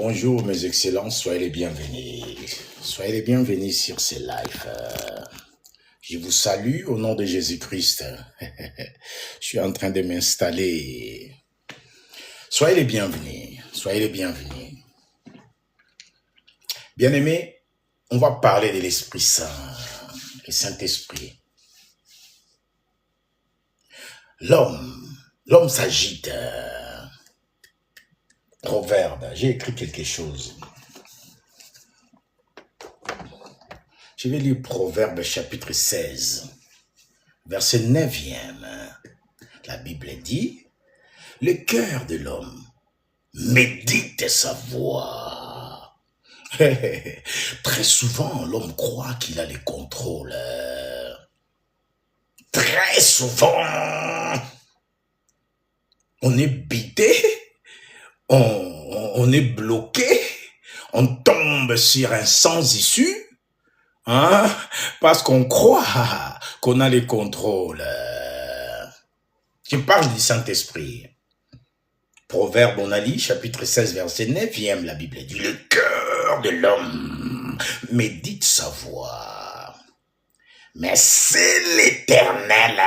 Bonjour mes excellences, soyez les bienvenus. Soyez les bienvenus sur ces lives. Je vous salue au nom de Jésus-Christ. Je suis en train de m'installer. Soyez les bienvenus, soyez les bienvenus. Bien-aimés, on va parler de l'Esprit Saint, le Saint-Esprit. L'homme s'agite. Proverbe, j'ai écrit quelque chose. Je vais lire Proverbe chapitre 16, verset 9e. La Bible dit, le cœur de l'homme médite sa voix. Très souvent, l'homme croit qu'il a le contrôle. Très souvent, on est bité, on est bloqué, on tombe sur un sans issue, hein, parce qu'on croit qu'on a les contrôles. Je parle du Saint-Esprit. Proverbe, on a lu, chapitre 16, verset 9e, la Bible dit, le cœur de l'homme médite sa voix. Mais c'est l'Éternel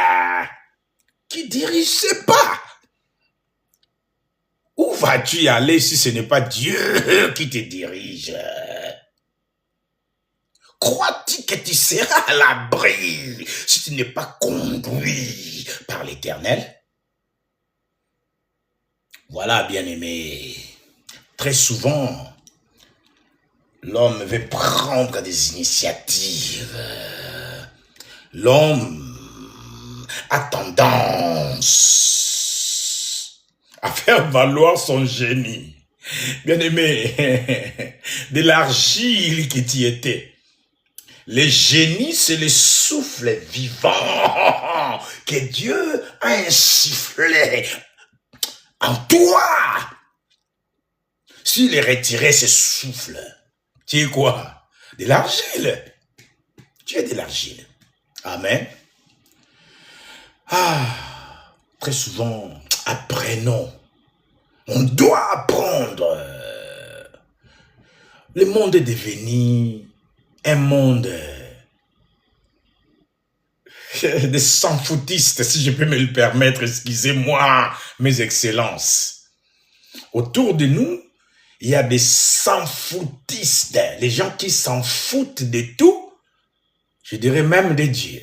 qui dirige ses pas. Où vas-tu aller si ce n'est pas Dieu qui te dirige? Crois-tu que tu seras à l'abri si tu n'es pas conduit par l'Éternel? Voilà, bien-aimé. Très souvent, l'homme veut prendre des initiatives. L'homme a tendance à faire valoir son génie. Bien-aimé, de l'argile que tu étais. Le génie, c'est le souffle vivant que Dieu a insufflé en toi. S'il retirait ce souffle, tu es quoi? De l'argile. Tu es de l'argile. Amen. Très souvent, apprenons. On doit apprendre. Le monde est devenu un monde de sans-foutistes, si je peux me le permettre, excusez-moi, mes excellences. Autour de nous, il y a des sans-foutistes, les gens qui s'en foutent de tout, je dirais même de Dieu.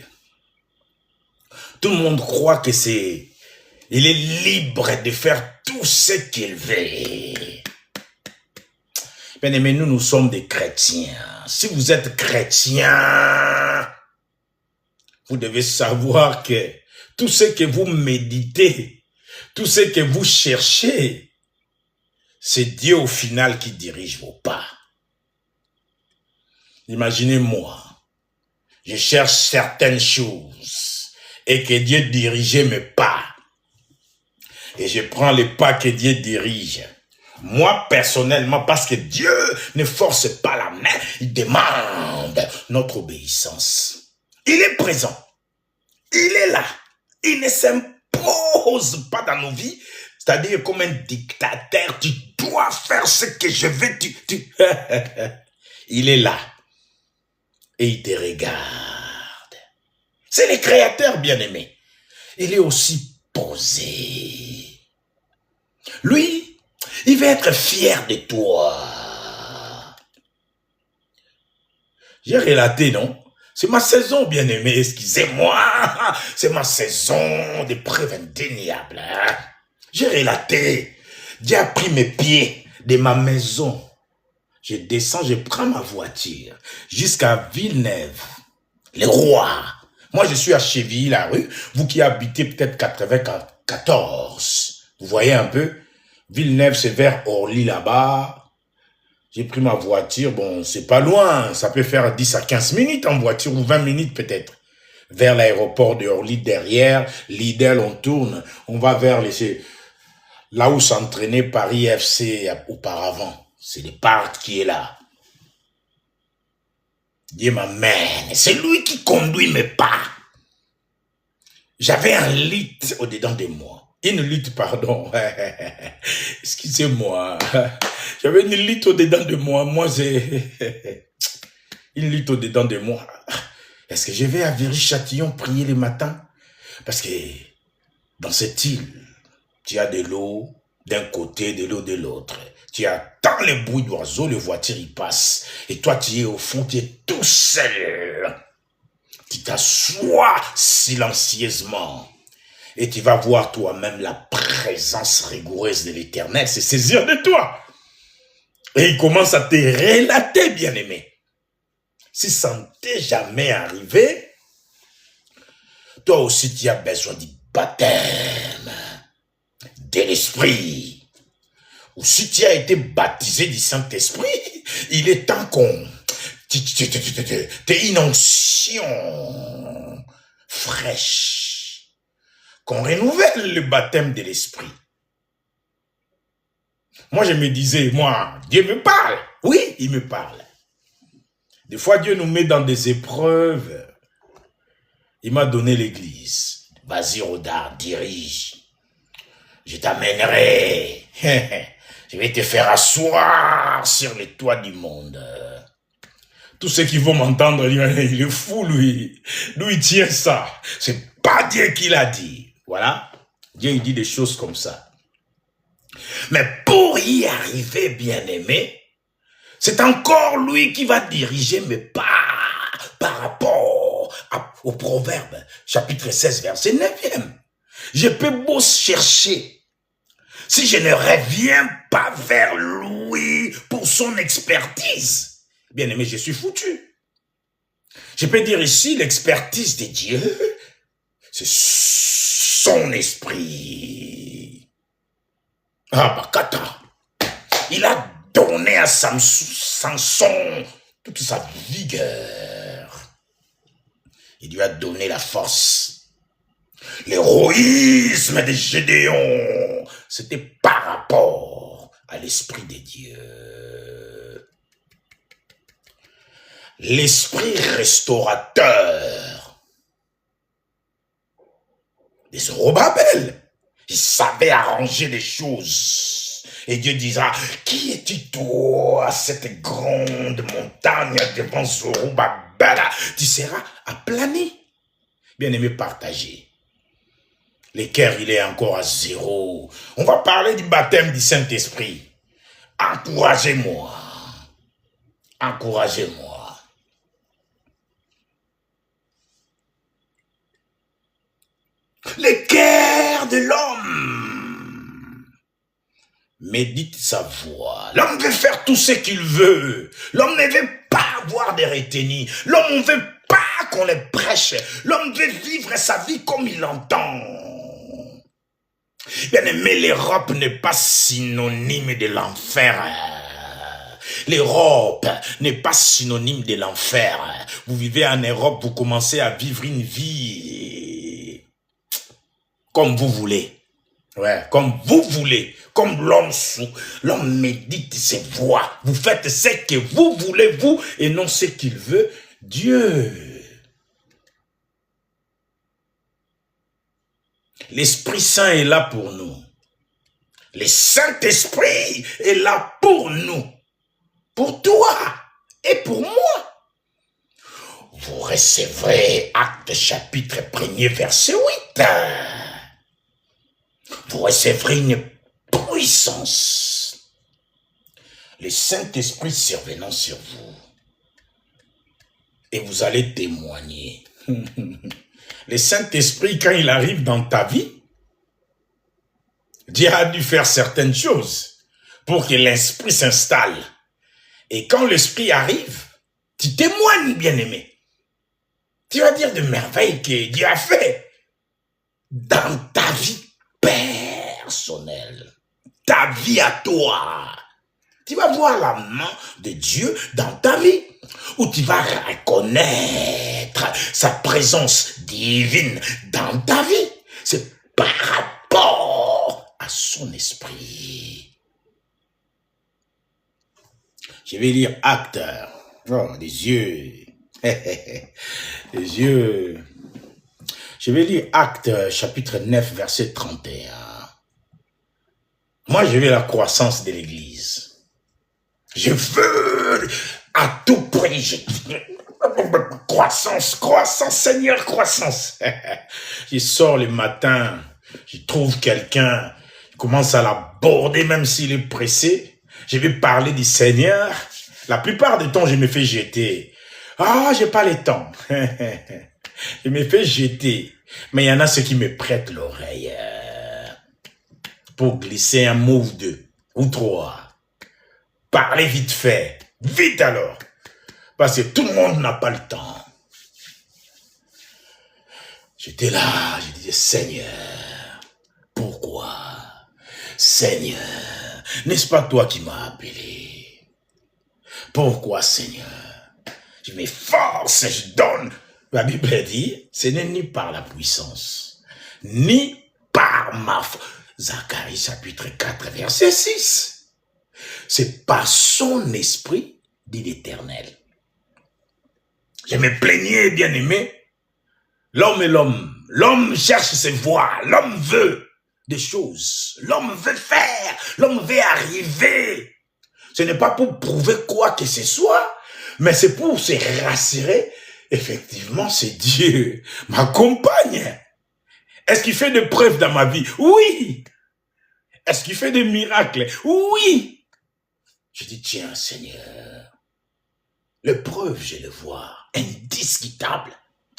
Tout le monde croit que il est libre de faire tout ce qu'il veut. Bien aimé, nous sommes des chrétiens. Si vous êtes chrétien, vous devez savoir que tout ce que vous méditez, tout ce que vous cherchez, c'est Dieu au final qui dirige vos pas. Imaginez-moi, je cherche certaines choses et que Dieu dirigeait mes pas. Et je prends les pas que Dieu dirige. Moi, personnellement, parce que Dieu ne force pas la main, il demande notre obéissance. Il est présent. Il est là. Il ne s'impose pas dans nos vies. C'est-à-dire comme un dictateur, tu dois faire ce que je veux. Il est là. Et il te regarde. C'est le Créateur, bien-aimé. Il est aussi posé. Lui, il va être fier de toi. J'ai relaté, non? C'est ma saison, bien-aimé, excusez-moi. C'est ma saison de preuve indéniable. J'ai relaté. Dieu a pris mes pieds de ma maison. Je descends, je prends ma voiture jusqu'à Villeneuve, le roi. Moi, je suis à Chevilly-la-Rue. Vous qui habitez peut-être 94. Vous voyez un peu? Villeneuve, c'est vers Orly là-bas. J'ai pris ma voiture. Bon, c'est pas loin. Ça peut faire 10 à 15 minutes en voiture ou 20 minutes peut-être. Vers l'aéroport de Orly derrière. Lidl, on tourne. On va vers là où s'entraînait Paris FC auparavant. C'est le parc qui est là. Dieu m'amène. C'est lui qui conduit mes pas. J'avais un lit au-dedans de moi. Une lutte, pardon. Excusez-moi. J'avais une lutte au-dedans de moi. Moi, j'ai une lutte au-dedans de moi. Est-ce que je vais à Viry-Châtillon prier le matin? Parce que dans cette île, tu as de l'eau d'un côté, de l'eau de l'autre. Tu attends les bruits d'oiseaux, les voitures y passent. Et toi, tu es au fond, tu es tout seul. Tu t'assois silencieusement. Et tu vas voir toi-même la présence rigoureuse de l'Éternel se saisir de toi. Et il commence à te relater, bien-aimé. Si ça ne t'est jamais arrivé, toi aussi tu as besoin du baptême de l'Esprit. Ou si tu as été baptisé du Saint-Esprit, il est temps qu'on... T'aies une onction fraîche, qu'on renouvelle le baptême de l'Esprit. Moi, je me disais, moi, Dieu me parle. Oui, il me parle. Des fois, Dieu nous met dans des épreuves. Il m'a donné l'église. Vas-y, Rodard, dirige. Je t'amènerai. Je vais te faire asseoir sur les toits du monde. Tous ceux qui vont m'entendre, il est fou, lui. D'où il tient ça? C'est pas Dieu qui l'a dit. Voilà. Dieu, il dit des choses comme ça. Mais pour y arriver, bien-aimé, c'est encore lui qui va diriger mes pas par rapport au Proverbe, chapitre 16, verset 9e. Je peux beau chercher. Si je ne reviens pas vers lui pour son expertise, bien-aimé, je suis foutu. Je peux dire ici, l'expertise de Dieu, c'est son esprit. Ah, Bakata. Il a donné à Samson toute sa vigueur. Il lui a donné la force. L'héroïsme de Gédéon, c'était par rapport à l'Esprit de Dieu. L'Esprit restaurateur des Zorobabel. Il savait arranger les choses. Et Dieu dira, qui es-tu toi, cette grande montagne devant Zorobabel? Tu seras aplani. Bien-aimé, partagé. Le cœur, il est encore à zéro. On va parler du baptême du Saint-Esprit. Encouragez-moi. Encouragez-moi. Le cœur de l'homme médite sa voix. L'homme veut faire tout ce qu'il veut. L'homme ne veut pas avoir des retenues. L'homme ne veut pas qu'on les prêche. L'homme veut vivre sa vie comme il l'entend. Bien-aimé, l'Europe n'est pas synonyme de l'enfer. L'Europe n'est pas synonyme de l'enfer. Vous vivez en Europe, vous commencez à vivre une vie comme vous voulez. Ouais, comme vous voulez. Comme l'homme sous. L'homme médite ses voies. Vous faites ce que vous voulez, vous, et non ce qu'il veut, Dieu. L'Esprit Saint est là pour nous. Le Saint-Esprit est là pour nous. Pour toi et pour moi. Vous recevrez, Actes chapitre 1er, verset 8. Vous recevrez une puissance. Le Saint-Esprit survenant sur vous. Et vous allez témoigner. Le Saint-Esprit, quand il arrive dans ta vie, Dieu a dû faire certaines choses pour que l'Esprit s'installe. Et quand l'Esprit arrive, tu témoignes, bien-aimé. Tu vas dire de merveilles que Dieu a fait dans ta vie personnelle, ta vie à toi. Tu vas voir la main de Dieu dans ta vie, où tu vas reconnaître sa présence divine dans ta vie. C'est par rapport à son esprit. Je vais lire Actes. Oh, les yeux. Les yeux. Je vais lire Actes chapitre 9, verset 31. Moi, je veux la croissance de l'Église. Je veux à tout prix. Croissance, croissance, Seigneur, croissance. Je sors le matin, je trouve quelqu'un, je commence à l'aborder même s'il est pressé. Je vais parler du Seigneur. La plupart du temps, je me fais jeter. Ah, j'ai pas le temps. Je me fais jeter. Mais il y en a ceux qui me prêtent l'oreille pour glisser un mot ou deux, ou trois. Parler vite fait. Vite alors. Parce que tout le monde n'a pas le temps. J'étais là, je disais, Seigneur, pourquoi? Seigneur, n'est-ce pas toi qui m'as appelé? Pourquoi, Seigneur? Je m'efforce, je donne. La Bible dit, ce n'est ni par la puissance, ni par ma foi. Zacharie chapitre 4, verset 6. C'est par son esprit, dit l'Éternel. Je me plaignais, bien-aimé. L'homme est l'homme. L'homme cherche ses voies. L'homme veut des choses. L'homme veut faire. L'homme veut arriver. Ce n'est pas pour prouver quoi que ce soit, mais c'est pour se rassurer. Effectivement, c'est Dieu m'accompagne. Est-ce qu'il fait des preuves dans ma vie? Oui. Est-ce qu'il fait des miracles? Oui. Je dis, tiens, Seigneur, les preuves, je les vois, indiscutables.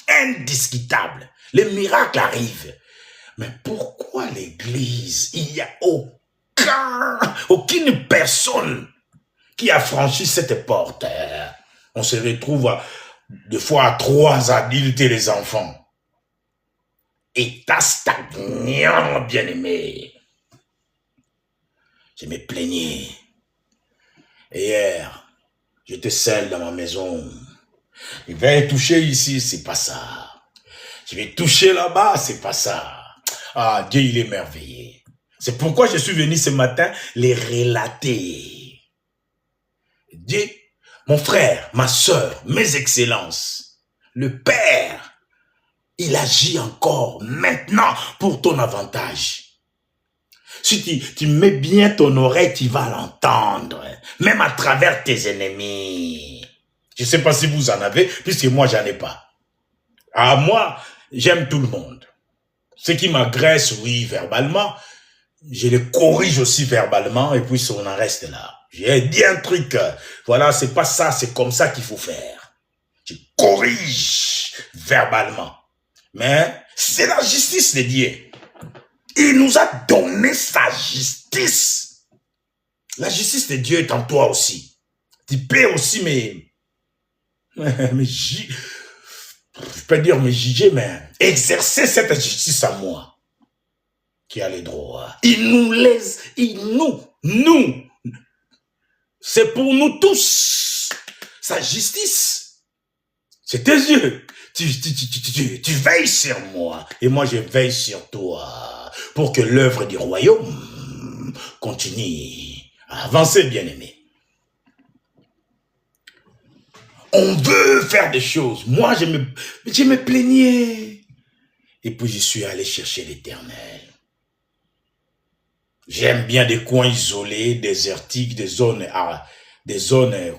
Indiscutable. Les miracles arrivent. Mais pourquoi l'Église, il n'y a aucune personne qui a franchi cette porte? On se retrouve des fois à 3 adultes et les enfants. État stagnant, bien-aimé. Je me plaignais. Hier, j'étais seul dans ma maison. Je vais toucher ici, c'est pas ça. Je vais toucher là-bas, c'est pas ça. Ah, Dieu, il est merveilleux. C'est pourquoi je suis venu ce matin les relater. Dieu, mon frère, ma soeur, mes excellences, le Père, il agit encore maintenant pour ton avantage. Si tu mets bien ton oreille, tu vas l'entendre, même à travers tes ennemis. Je ne sais pas si vous en avez, puisque moi, j'en ai pas. Ah, moi, j'aime tout le monde. Ceux qui m'agressent, oui, verbalement, je les corrige aussi verbalement, et puis on en reste là. J'ai dit un truc, voilà, c'est pas ça, c'est comme ça qu'il faut faire. Je corrige verbalement. Mais c'est la justice de Dieu. Il nous a donné sa justice. La justice de Dieu est en toi aussi. Tu peux aussi, je peux dire me juger, mais exercer cette justice à moi, qui a les droits. Nous, c'est pour nous tous. Sa justice, c'est tes yeux. Tu veilles sur moi, et moi je veille sur toi, pour que l'œuvre du royaume continue à avancer, bien-aimé. On veut faire des choses. Moi, je me plaignais. Et puis, je suis allé chercher l'Éternel. J'aime bien des coins isolés, désertiques, des zones,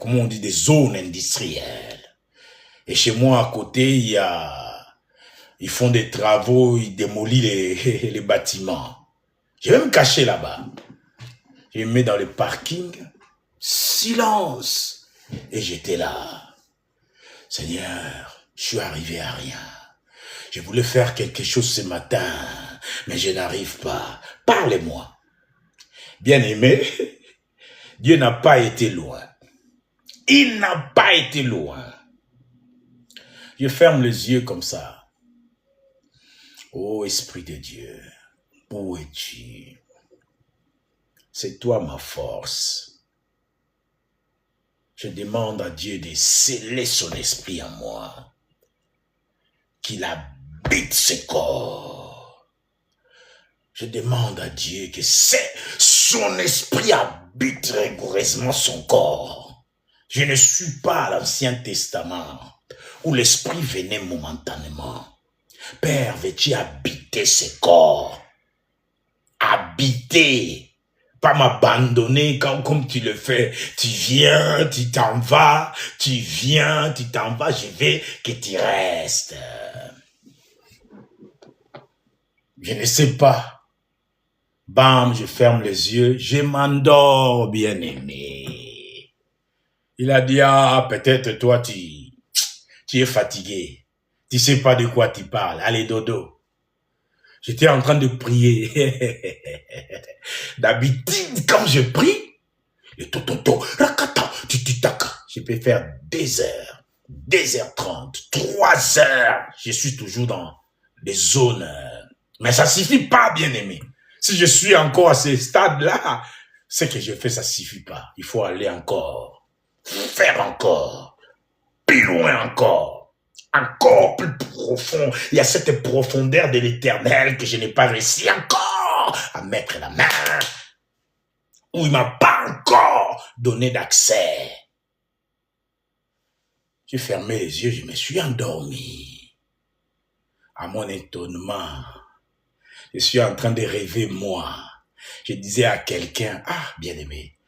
comment on dit, des zones industrielles. Et chez moi, à côté, ils font des travaux, ils démolissent les bâtiments. Je vais me cacher là-bas. Je me mets dans le parking. Silence. Et j'étais là. Seigneur, je suis arrivé à rien. Je voulais faire quelque chose ce matin, mais je n'arrive pas. Parlez-moi. Bien-aimé, Dieu n'a pas été loin. Il n'a pas été loin. Je ferme les yeux comme ça. Ô Esprit de Dieu, où es-tu? C'est toi ma force. Je demande à Dieu de sceller son esprit en moi, qu'il habite ce corps. Je demande à Dieu que son esprit habite rigoureusement son corps. Je ne suis pas à l'Ancien Testament, où l'esprit venait momentanément. Père, veux-tu habiter ce corps? Habiter. Pas m'abandonner comme tu le fais. Tu viens, tu t'en vas, tu viens, tu t'en vas, je veux que tu restes. Je ne sais pas. Bam, je ferme les yeux, je m'endors, bien-aimé. Il a dit, ah, peut-être toi, tu es fatigué. Tu sais pas de quoi tu parles. Allez, dodo. J'étais en train de prier. D'habitude, quand je prie, le tototo, rakata, tititaka, je peux faire 2 heures, 2h30, 3 heures. Je suis toujours dans les zones. Mais ça suffit pas, bien-aimé. Si je suis encore à ce stade-là, ce que je fais, ça suffit pas. Il faut aller encore, faire encore, plus loin encore plus profond. Il y a cette profondeur de l'éternel que je n'ai pas réussi encore à mettre la main, où il m'a pas encore donné d'accès. J'ai fermé les yeux, je me suis endormi. À mon étonnement, je suis en train de rêver moi. Je disais à quelqu'un, ah, bien-aimé,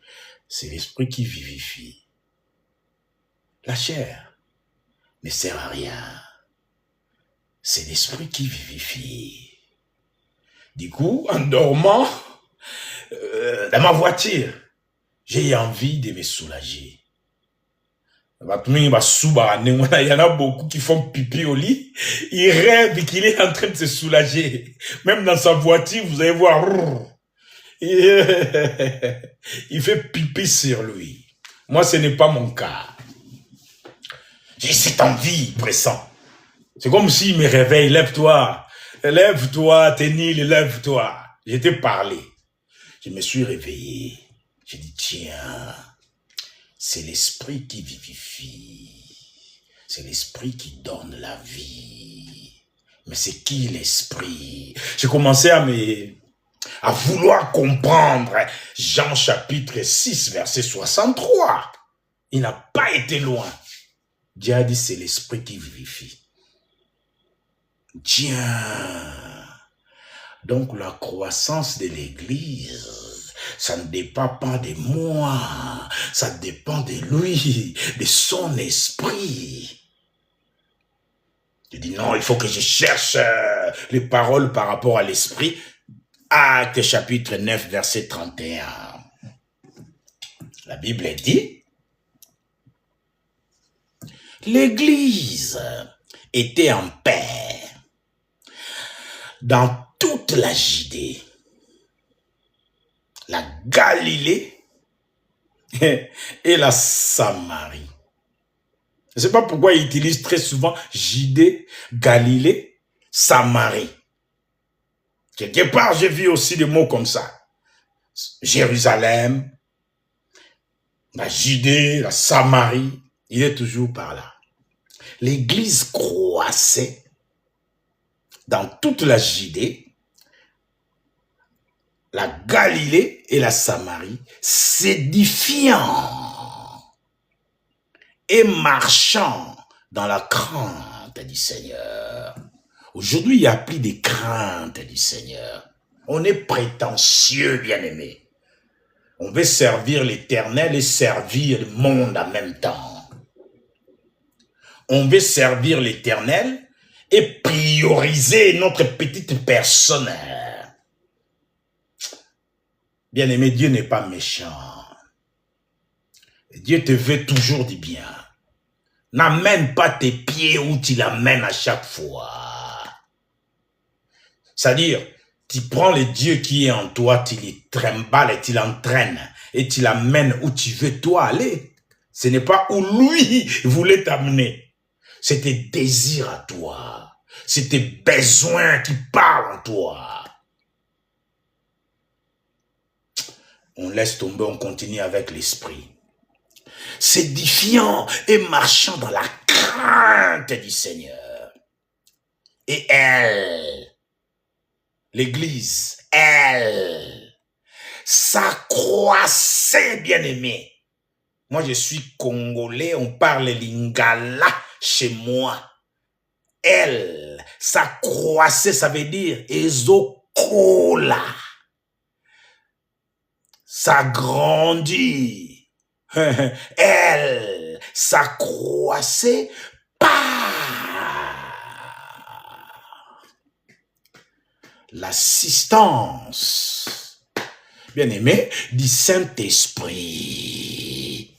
c'est l'esprit qui vivifie. La chair ne sert à rien. C'est l'esprit qui vivifie. Du coup, en dormant, dans ma voiture, j'ai envie de me soulager. Il y en a beaucoup qui font pipi au lit. Ils rêvent qu'il est en train de se soulager. Même dans sa voiture, vous allez voir. Il fait pipi sur lui. Moi, ce n'est pas mon cas. J'ai cette envie pressante. C'est comme s'il me réveille. Lève-toi. Lève-toi, Ténil, lève-toi. J'étais parlé. Je me suis réveillé. J'ai dit, tiens, c'est l'esprit qui vivifie. C'est l'esprit qui donne la vie. Mais c'est qui l'esprit? J'ai commencé à vouloir comprendre Jean chapitre 6, verset 63. Il n'a pas été loin. Dieu a dit, c'est l'esprit qui vivifie. Tiens. Donc la croissance de l'Église, ça ne dépend pas de moi, ça dépend de lui, de son esprit. Je dis non, il faut que je cherche les paroles par rapport à l'esprit. Actes chapitre 9, verset 31. La Bible dit, l'Église était en paix dans toute la Judée, la Galilée et la Samarie. Je ne sais pas pourquoi il utilise très souvent Judée, Galilée, Samarie. Quelque part, j'ai vu aussi des mots comme ça. Jérusalem, la Judée, la Samarie, il est toujours par là. L'Église croissait dans toute la Judée, la Galilée et la Samarie, s'édifiant et marchant dans la crainte du Seigneur. Aujourd'hui, il n'y a plus de crainte du Seigneur. On est prétentieux, bien-aimé. On veut servir l'Éternel et servir le monde en même temps. On veut servir l'Éternel et prioriser notre petite personne. Bien-aimé, Dieu n'est pas méchant. Dieu te veut toujours du bien. N'amène pas tes pieds où tu l'amènes à chaque fois. C'est-à-dire, tu prends le Dieu qui est en toi, tu le trimbales et tu l'entraînes et tu l'amènes où tu veux toi aller. Ce n'est pas où lui voulait t'amener. C'est tes désirs à toi. C'est tes besoins qui parlent en toi. On laisse tomber, on continue avec l'esprit. S'édifiant et marchant dans la crainte du Seigneur. Et elle, l'Église, elle, s'accroissait, bien-aimé. Moi, je suis congolais, on parle lingala chez moi. Elle, s'accroissait, ça veut dire ezokola. s'agrandit. Elle s'accroissait par l'assistance, bien-aimé, du Saint-Esprit.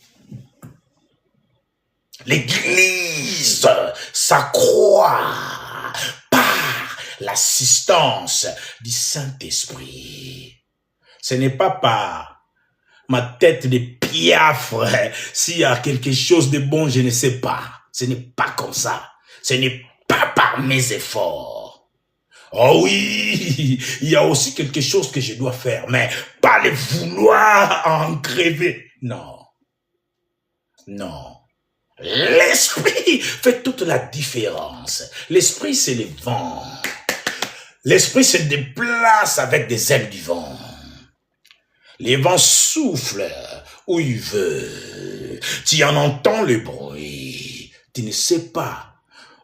L'Église s'accroît par l'assistance du Saint-Esprit. Ce n'est pas par ma tête de piafre. S'il y a quelque chose de bon, je ne sais pas. Ce n'est pas comme ça. Ce n'est pas par mes efforts. Oh oui, il y a aussi quelque chose que je dois faire, mais pas le vouloir en crever. Non. Non. L'esprit fait toute la différence. L'esprit, c'est le vent. L'esprit se déplace avec des ailes du vent. Les vents soufflent où il veut. Tu en entends le bruit. Tu ne sais pas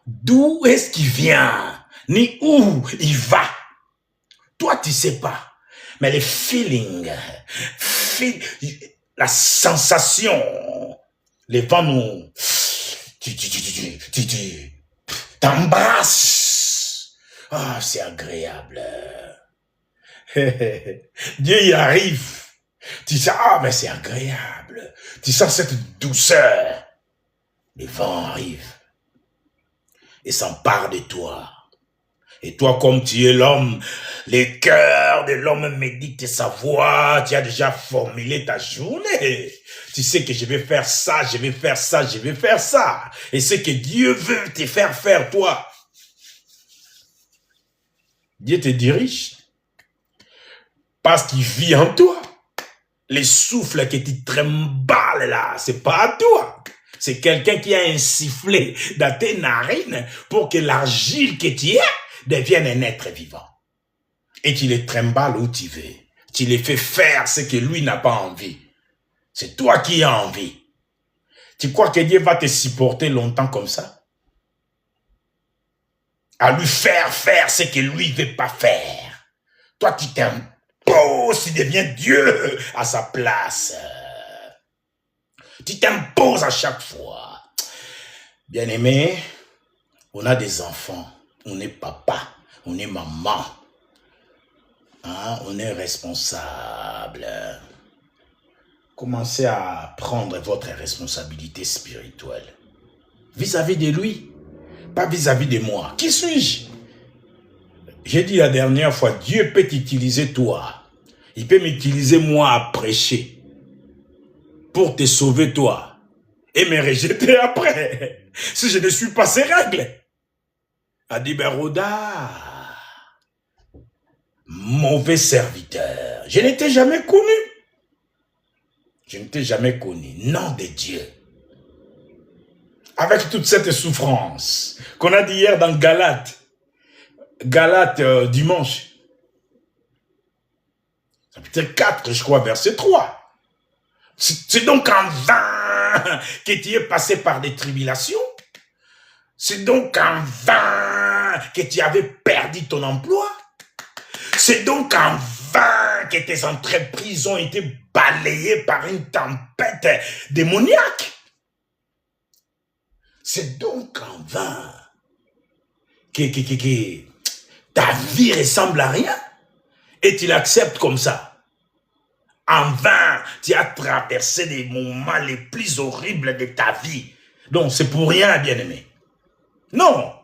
d'où est-ce qu'il vient, ni où il va. Toi, tu ne sais pas. Mais le feeling, la sensation, les vents nous... Tu t'embrasses. Ah, c'est agréable. Dieu y arrive. Tu sens, ah, mais c'est agréable. Tu sens cette douceur. Le vent arrive et s'empare de toi. Et toi, comme tu es l'homme, le cœur de l'homme médite sa voix. Tu as déjà formulé ta journée. Tu sais que je vais faire ça, je vais faire ça, je vais faire ça. Et ce que Dieu veut te faire faire, toi. Dieu te dirige. Parce qu'il vit en toi. Les souffles que tu trembales là, c'est pas à toi. C'est quelqu'un qui a insufflé dans tes narines pour que l'argile que tu es devienne un être vivant. Et tu les trembales où tu veux. Tu les fais faire ce que lui n'a pas envie. C'est toi qui as envie. Tu crois que Dieu va te supporter longtemps comme ça? À lui faire ce que lui ne veut pas faire. Toi, tu t'imposes, tu deviens Dieu à sa place. Tu t'imposes à chaque fois. Bien-aimé, on a des enfants. On est papa, on est maman. Hein? On est responsable. Commencez à prendre votre responsabilité spirituelle. Vis-à-vis de lui, pas vis-à-vis de moi. Qui suis-je? J'ai dit la dernière fois, Dieu peut t'utiliser toi. Il peut m'utiliser moi à prêcher. Pour te sauver toi. Et me rejeter après. Si je ne suis pas ses règles. A dit, ben Roda, mauvais serviteur. Je ne t'ai jamais connu. Je ne t'ai jamais connu. Nom de Dieu. Avec toute cette souffrance qu'on a dit hier dans Galates. Galates dimanche. Chapitre 4, je crois, verset 3. C'est donc en vain que tu es passé par des tribulations. C'est donc en vain que tu avais perdu ton emploi. C'est donc en vain que tes entreprises ont été balayées par une tempête démoniaque. C'est donc en vain que ta vie ressemble à rien et tu l'acceptes comme ça. En vain, tu as traversé les moments les plus horribles de ta vie. Donc, c'est pour rien, bien-aimé. Non.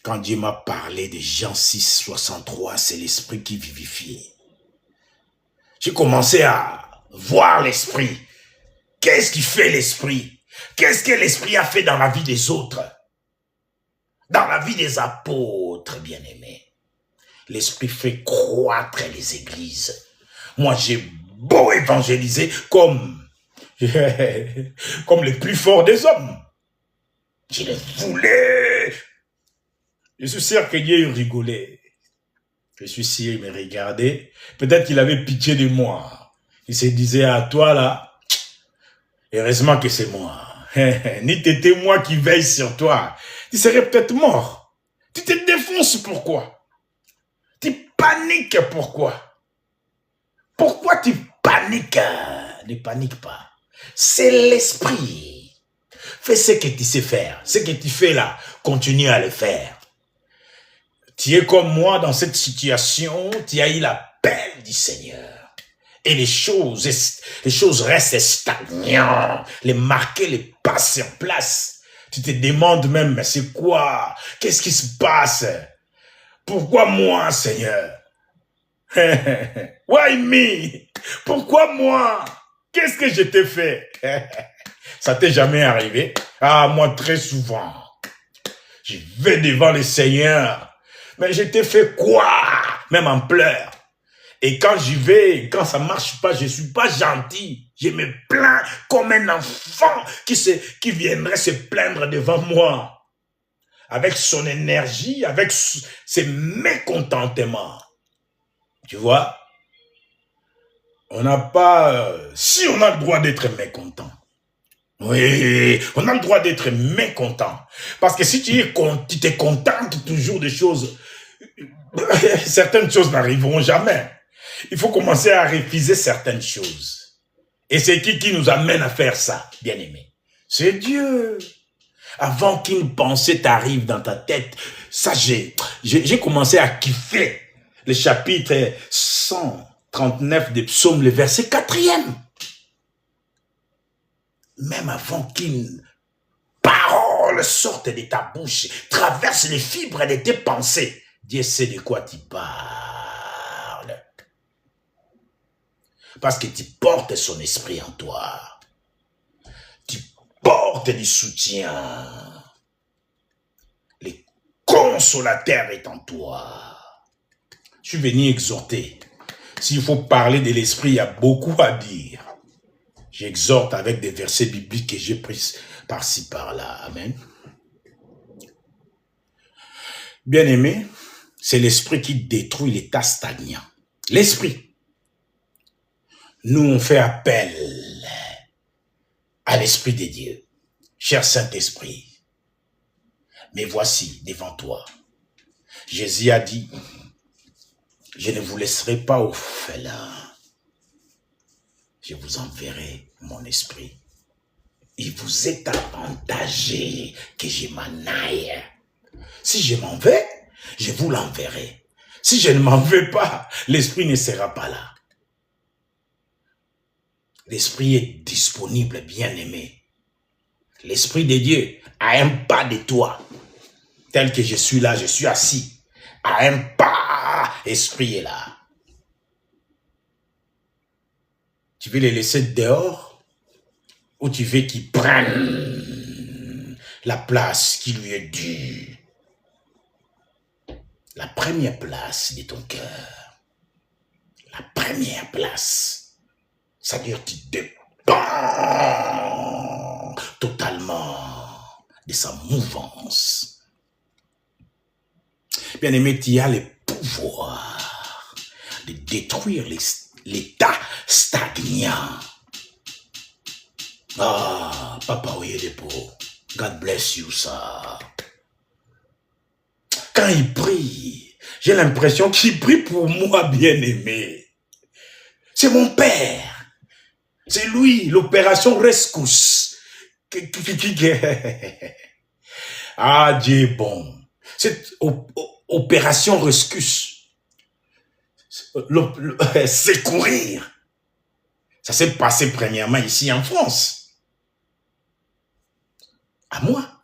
Quand Dieu m'a parlé de Jean 6, 63, c'est l'esprit qui vivifie. J'ai commencé à voir l'esprit. Qu'est-ce qui fait l'esprit? Qu'est-ce que l'esprit a fait dans la vie des autres? Dans la vie des apôtres, bien-aimés. L'esprit fait croître les églises. Moi, j'ai beau évangéliser comme le plus fort des hommes. Je le voulais. Je suis sûr que Dieu rigolait. Je suis sûr, il me regardait. Peut-être qu'il avait pitié de moi. Il se disait, à toi là, heureusement que c'est moi. Ni t'étais moi qui veille sur toi. Tu serais peut-être mort. Tu te défonces pourquoi? Tu paniques, pourquoi? Pourquoi tu paniques? Ne panique pas. C'est l'esprit. Fais ce que tu sais faire. Ce que tu fais là, continue à le faire. Tu es comme moi dans cette situation, tu as eu l'appel du Seigneur. Et les choses restent stagnantes. Les marqués, les passer en place. Tu te demandes même, mais c'est quoi? Qu'est-ce qui se passe? Pourquoi moi, Seigneur? Why me? Pourquoi moi? Qu'est-ce que je t'ai fait? Ça t'est jamais arrivé? Ah, moi, très souvent. Je vais devant le Seigneur. Mais je t'ai fait quoi? Même en pleurs. Et quand j'y vais, quand ça marche pas, je suis pas gentil. Je me plains comme un enfant qui viendrait se plaindre devant moi. Avec son énergie, avec ses mécontentements. Tu vois? On n'a pas... si on a le droit d'être mécontent. Oui, on a le droit d'être mécontent. Parce que si tu te contentes toujours des choses, certaines choses n'arriveront jamais. Il faut commencer à refuser certaines choses. Et c'est qui nous amène à faire ça, bien-aimé? C'est Dieu. Avant qu'une pensée t'arrive dans ta tête, ça j'ai commencé à kiffer le chapitre 139 des psaumes, le verset 4e. Même avant qu'une parole sorte de ta bouche, traverse les fibres de tes pensées, Dieu sait de quoi tu parles. Parce que tu portes son esprit en toi. Tu portes du soutien. Le consolateur est en toi. Je suis venu exhorter. S'il faut parler de l'esprit, il y a beaucoup à dire. J'exhorte avec des versets bibliques que j'ai pris par-ci, par-là. Amen. Bien-aimé, c'est l'esprit qui détruit l'état stagnant. L'esprit. Nous, on fait appel à l'Esprit de Dieu. Cher Saint-Esprit, mais voici devant toi. Jésus a dit, je ne vous laisserai pas orphelins. Je vous enverrai mon esprit. Il vous est avantagé que je m'en aille. Si je m'en vais, je vous l'enverrai. Si je ne m'en vais pas, l'esprit ne sera pas là. L'esprit est disponible, bien-aimé. L'esprit de Dieu a un pas de toi. Tel que je suis là, je suis assis. À un pas, l'esprit est là. Tu veux les laisser dehors ou tu veux qu'ils prennent la place qui lui est due? La première place de ton cœur. La première place. C'est-à-dire que tu dépends totalement de sa mouvance. Bien-aimé, tu as le pouvoir de détruire l'état stagnant. Ah, Papa Oyedepo, God bless you, ça. Quand il prie, j'ai l'impression qu'il prie pour moi, bien-aimé. C'est mon père. C'est lui, l'opération rescousse. Ah, Dieu est bon. Cette opération rescousse. Secourir. Ça s'est passé premièrement ici en France. À moi.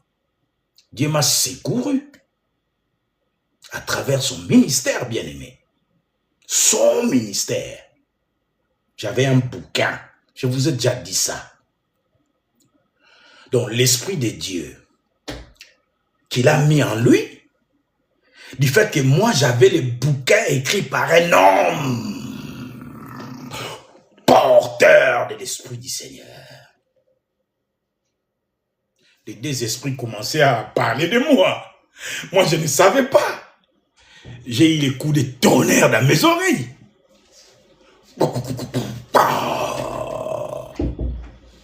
Dieu m'a secouru. À travers son ministère, bien-aimé. Son ministère. J'avais un bouquin. Je vous ai déjà dit ça. Donc, l'Esprit de Dieu qu'il a mis en lui, du fait que moi, j'avais le bouquin écrit par un homme porteur de l'Esprit du Seigneur. Les deux esprits commençaient à parler de moi. Moi, je ne savais pas. J'ai eu les coups de tonnerre dans mes oreilles.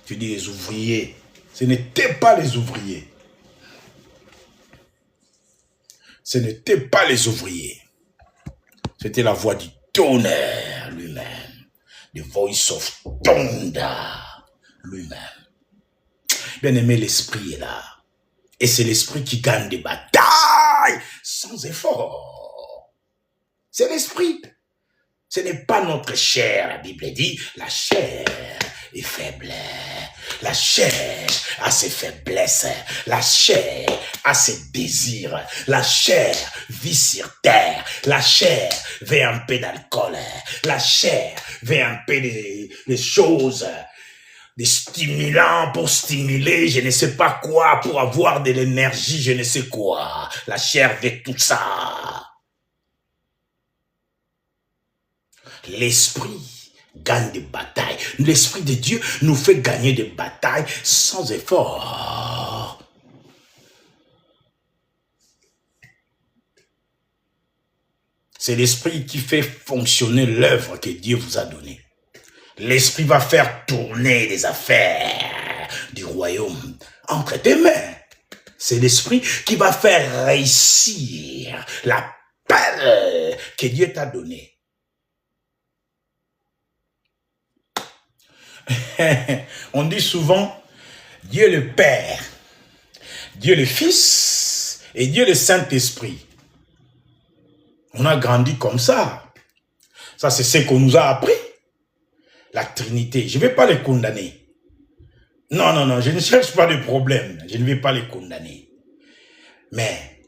Tu dis les ouvriers. Ce n'étaient pas les ouvriers. Ce n'étaient pas les ouvriers. C'était la voix du tonnerre lui-même. The voice of thunder lui-même. Bien aimé, l'esprit est là. Et c'est l'esprit qui gagne des batailles sans effort. C'est l'esprit. Ce n'est pas notre chair, la Bible dit, la chair est faible. La chair a ses faiblesses. La chair a ses désirs. La chair vit sur terre. La chair veut un peu d'alcool. La chair veut un peu des choses, des stimulants pour stimuler, je ne sais pas quoi, pour avoir de l'énergie, je ne sais quoi. La chair veut tout ça. L'esprit gagne des batailles. L'esprit de Dieu nous fait gagner des batailles sans effort. C'est l'esprit qui fait fonctionner l'œuvre que Dieu vous a donnée. L'esprit va faire tourner les affaires du royaume entre tes mains. C'est l'esprit qui va faire réussir l'appel que Dieu t'a donné. On dit souvent Dieu le Père, Dieu le Fils et Dieu le Saint-Esprit. On a grandi comme ça. Ça, c'est ce qu'on nous a appris. La Trinité. Je ne vais pas les condamner. Non, non, non, je ne cherche pas de problème. Je ne vais pas les condamner. Mais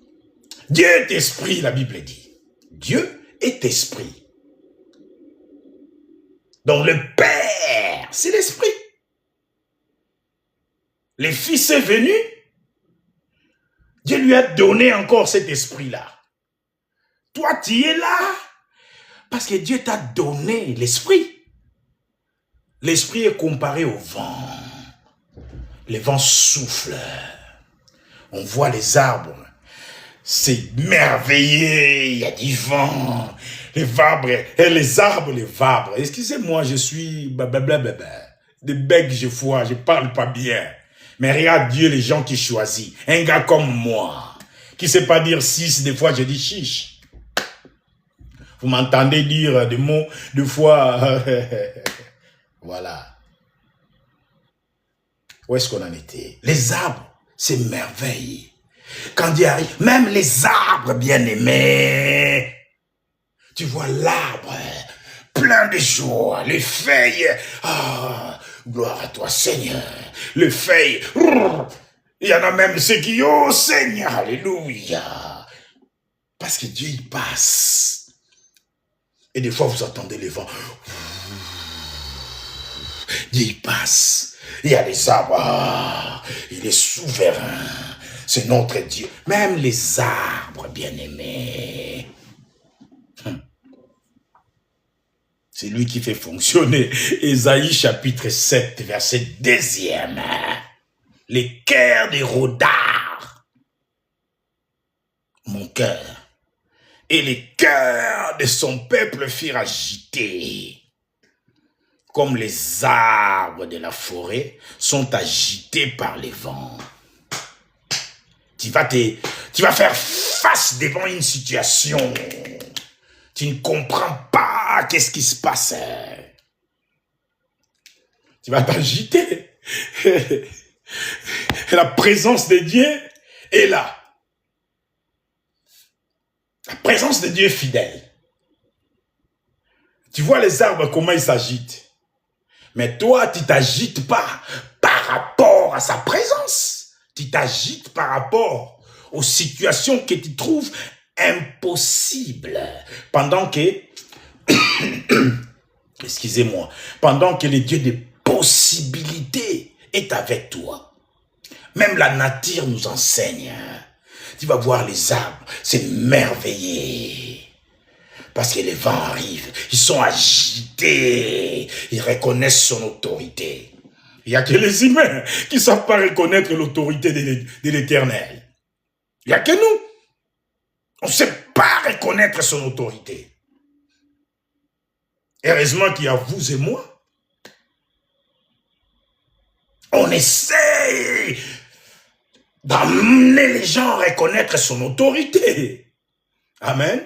Dieu est esprit, la Bible dit. Dieu est esprit. Donc le Père, c'est l'esprit. Le Fils est venu. Dieu lui a donné encore cet esprit-là. Toi, tu es là parce que Dieu t'a donné l'esprit. L'esprit est comparé au vent. Le vent souffle. On voit les arbres. C'est merveilleux. Il y a du vent. Les arbres, les arbres. Excusez-moi, je suis blablabla. Des becs, je parle pas bien. Mais regarde Dieu, les gens qui choisissent. Un gars comme moi, qui ne sait pas dire 6, des fois je dis chiche. Vous m'entendez dire des mots, des fois... Voilà. Où est-ce qu'on en était? Les arbres, c'est merveille. Quand Dieu arrive, même les arbres bien-aimés, tu vois l'arbre plein de joie, les feuilles, gloire à toi Seigneur, les feuilles, il y en a même ceux qui, oh Seigneur, alléluia, parce que Dieu il passe. Et des fois vous entendez les vents, Dieu il passe, il y a les arbres, il est souverain, c'est notre Dieu, même les arbres bien-aimés. C'est lui qui fait fonctionner. Ésaïe chapitre 7, verset 2e. Les cœurs des rodards, mon cœur, et les cœurs de son peuple firent agiter. Comme les arbres de la forêt sont agités par les vents. Tu vas faire face devant une situation. Tu ne comprends pas qu'est-ce qui se passe. Tu vas t'agiter. La présence de Dieu est là. La présence de Dieu est fidèle. Tu vois les arbres, comment ils s'agitent. Mais toi, tu ne t'agites pas par rapport à sa présence. Tu t'agites par rapport aux situations que tu trouves impossibles. Pendant que, excusez-moi, pendant que le Dieu des possibilités est avec toi. Même la nature nous enseigne. Tu vas voir les arbres, c'est merveilleux. Parce que les vents arrivent, ils sont agités, ils reconnaissent son autorité. Il n'y a que les humains qui ne savent pas reconnaître l'autorité de l'Éternel. Il n'y a que nous. On ne sait pas reconnaître son autorité. Heureusement qu'il y a vous et moi. On essaie d'amener les gens à reconnaître son autorité. Amen.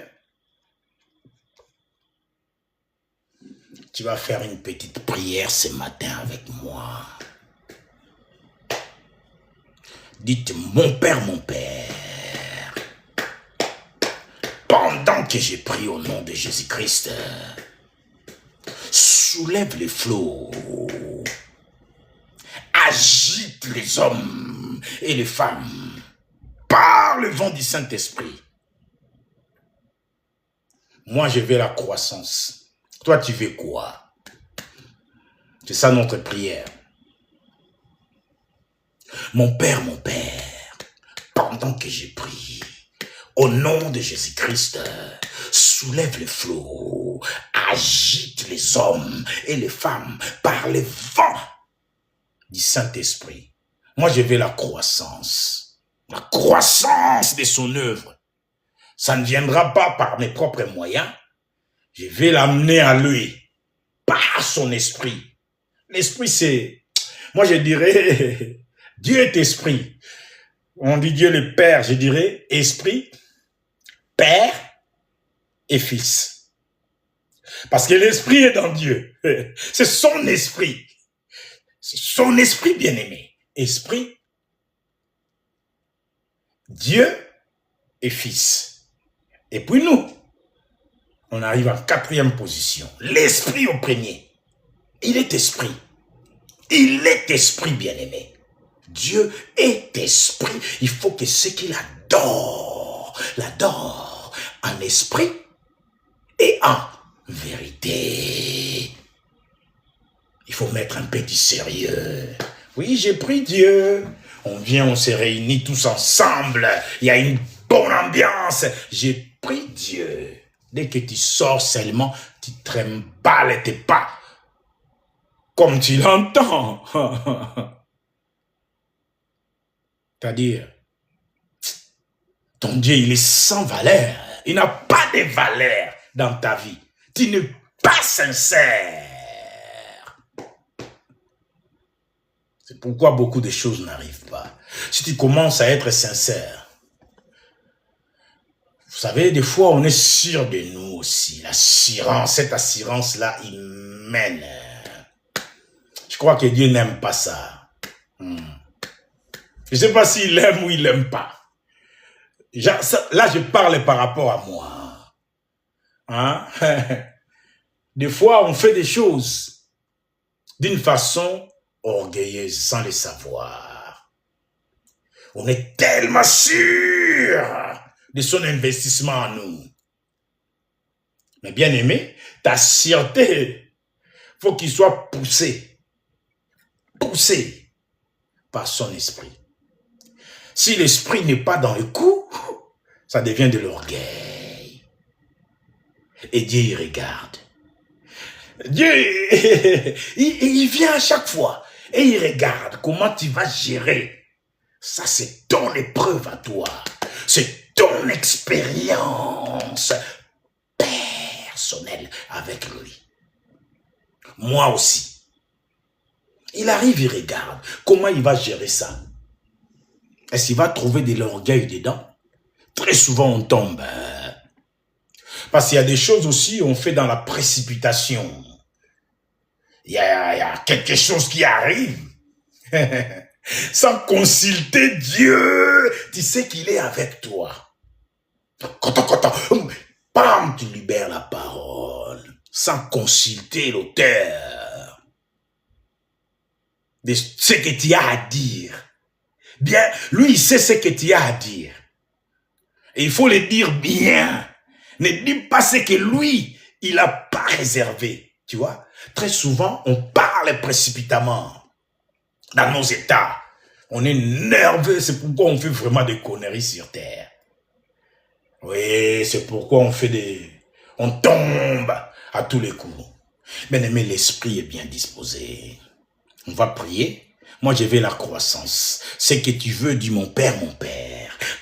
Tu vas faire une petite prière ce matin avec moi. Dites, mon Père, pendant que j'ai prié au nom de Jésus-Christ, soulève les flots, agite les hommes et les femmes par le vent du Saint-Esprit. Moi, je veux la croissance. Toi, tu veux quoi? C'est ça notre prière. Mon Père, pendant que j'ai prié, au nom de Jésus-Christ, soulève les flots, agite les hommes et les femmes par le vent du Saint-Esprit. Moi, je veux la croissance de son œuvre. Ça ne viendra pas par mes propres moyens. Je vais l'amener à lui, par son esprit. L'esprit, c'est, moi je dirais, Dieu est esprit. On dit Dieu le Père, je dirais esprit, Père et Fils. Parce que l'esprit est dans Dieu. C'est son esprit. C'est son esprit bien-aimé. Esprit, Dieu et Fils. Et puis nous, on arrive en 4e position. L'esprit au premier. Il est esprit. Il est esprit bien-aimé. Dieu est esprit. Il faut que ceux qui l'adorent en esprit et en vérité. Il faut mettre un petit sérieux. Oui, j'ai pris Dieu. On vient, on se réunit tous ensemble. Il y a une bonne ambiance. J'ai pris Dieu. Dès que tu sors seulement, tu trimbales tes pas. Comme tu l'entends. C'est-à-dire, ton Dieu, il est sans valeur. Il n'a pas de valeur dans ta vie. Tu n'es pas sincère. C'est pourquoi beaucoup de choses n'arrivent pas. Si tu commences à être sincère, vous savez, des fois, on est sûr de nous aussi. L'assurance, cette assurance-là, il mène. Je crois que Dieu n'aime pas ça. Je ne sais pas s'il aime ou il n'aime pas. Là, je parle par rapport à moi. Hein? Des fois, on fait des choses d'une façon orgueilleuse, sans le savoir. On est tellement sûr de son investissement en nous. Mais bien aimé, ta sûreté, faut qu'il soit poussé par son esprit. Si l'esprit n'est pas dans le coup, ça devient de l'orgueil. Et Dieu y regarde. Dieu, il vient à chaque fois et il regarde comment tu vas gérer. Ça, c'est ton épreuve à toi. C'est ton expérience personnelle avec lui. Moi aussi. Il arrive, il regarde. Comment il va gérer ça? Est-ce qu'il va trouver de l'orgueil dedans? Très souvent, on tombe. Parce qu'il y a des choses aussi, on fait dans la précipitation. Il y a quelque chose qui arrive. Sans consulter Dieu, tu sais qu'il est avec toi. Bam, tu libères la parole. Sans consulter l'auteur de ce que tu as à dire. Bien, lui, il sait ce que tu as à dire. Et il faut le dire bien. Ne dis pas ce que lui, il n'a pas réservé. Tu vois, très souvent, on parle précipitamment dans nos états. On est nerveux, c'est pourquoi on fait vraiment des conneries sur terre. Oui, c'est pourquoi on tombe à tous les coups. Bien aimé, l'esprit est bien disposé. On va prier. Moi, je veux la croissance. Ce que tu veux, dis mon Père,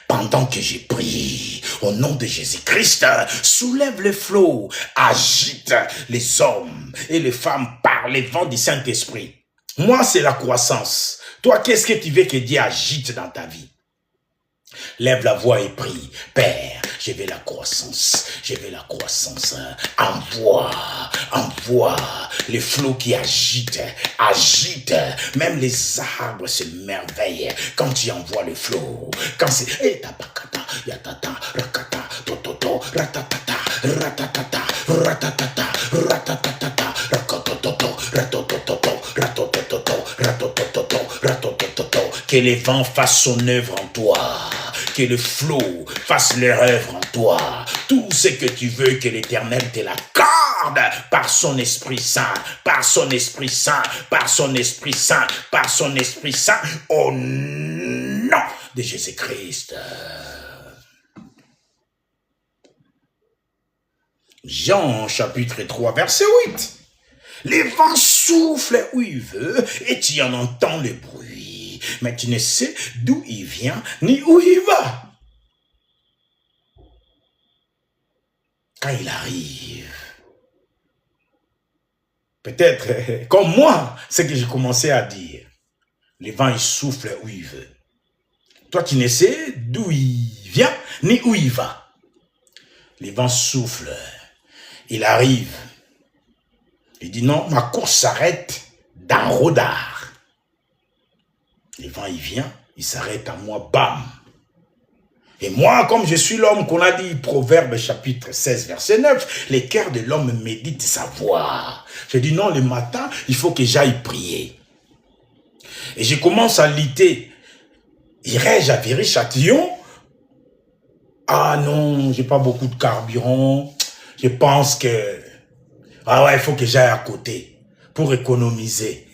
pendant que j'ai prié, au nom de Jésus-Christ, soulève les flots, agite les hommes et les femmes par les vents du Saint-Esprit. Moi, c'est la croissance. Toi, qu'est-ce que tu veux que Dieu agite dans ta vie? Lève la voix et prie. Père, Je veux la croissance. Je veux la croissance. Envoie les flots qui agitent. Même les arbres se merveillent quand tu envoies le flot. Quand c'est... Eh, tabakata, yatata, rakata, tototo, ratatata, ratatata, ratatata, ratatata, rakatototo, ratototo, ratototo, ratototo, ratototo. Que les vents fassent son œuvre en toi. Que le flot fasse leur œuvre en toi. Tout ce que tu veux, que l'Éternel te l'accorde par son Esprit Saint, par son Esprit Saint, par son Esprit Saint, par son Esprit Saint, au nom de Jésus-Christ. Jean chapitre 3 verset 8. Les vents soufflent où il veut et tu en entends le bruit, mais tu ne sais d'où il vient ni où il va. Quand il arrive, peut-être comme moi, c'est que j'ai commencé à dire. Les vents, il souffle où il veut. Toi, tu ne sais d'où il vient ni où il va. Les vents soufflent. Il arrive. Il dit non, ma course s'arrête dans Rodard. Les vents, il vient, il s'arrête à moi, bam. Et moi, comme je suis l'homme qu'on a dit, Proverbe chapitre 16, verset 9, les cœurs de l'homme méditent sa voix. Je dis non, le matin, il faut que j'aille prier. Et je commence à lutter. Irai-je à Viry-Châtillon? Ah non, j'ai pas beaucoup de carburant. Je pense que... Ah ouais, il faut que j'aille à côté pour économiser.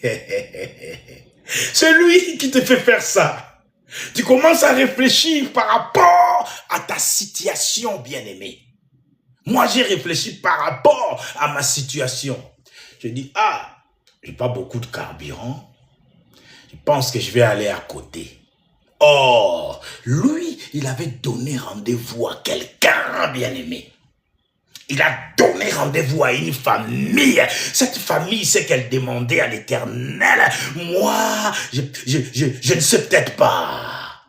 C'est lui qui te fait faire ça. Tu commences à réfléchir par rapport à ta situation, bien-aimé. Moi, j'ai réfléchi par rapport à ma situation. Je dis, ah, j'ai pas beaucoup de carburant. Je pense que je vais aller à côté. Oh, lui, il avait donné rendez-vous à quelqu'un, bien-aimé. Il a donné rendez-vous à une famille. Cette famille, c'est qu'elle demandait à l'Éternel. Moi, je ne sais peut-être pas.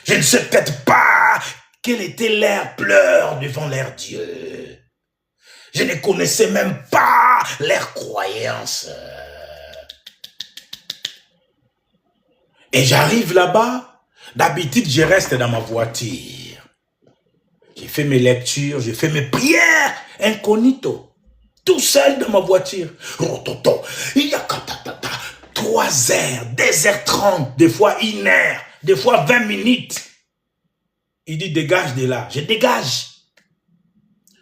Je ne sais peut-être pas quel était leur pleur devant leur Dieu. Je ne connaissais même pas leurs croyances. Et j'arrive là-bas. D'habitude, je reste dans ma voiture. J'ai fait mes lectures, j'ai fait mes prières incognito. Tout seul dans ma voiture. Rototo. Il y a 3 heures, 2h30, des fois 1 heure, des fois 20 minutes. Il dit dégage de là. Je dégage.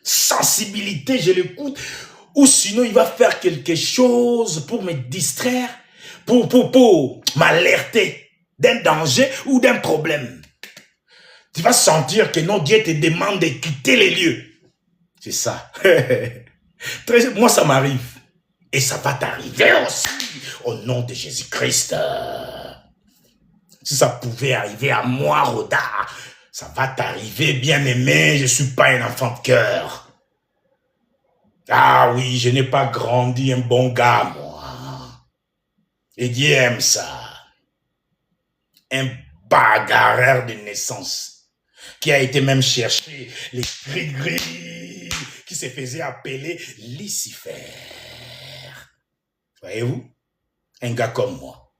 Sensibilité, je l'écoute. Ou sinon il va faire quelque chose pour me distraire, pour m'alerter d'un danger ou d'un problème. Tu vas sentir que non, Dieu te demande de quitter les lieux. C'est ça. Moi, ça m'arrive. Et ça va t'arriver aussi. Au nom de Jésus-Christ. Si ça pouvait arriver à moi, Roda, ça va t'arriver, bien-aimé. Je ne suis pas un enfant de cœur. Ah oui, je n'ai pas grandi un bon gars, moi. Et Dieu aime ça. Un bagarreur de naissance. Qui a été même chercher les gris-gris, qui se faisait appeler Lucifer. Voyez-vous? Un gars comme moi.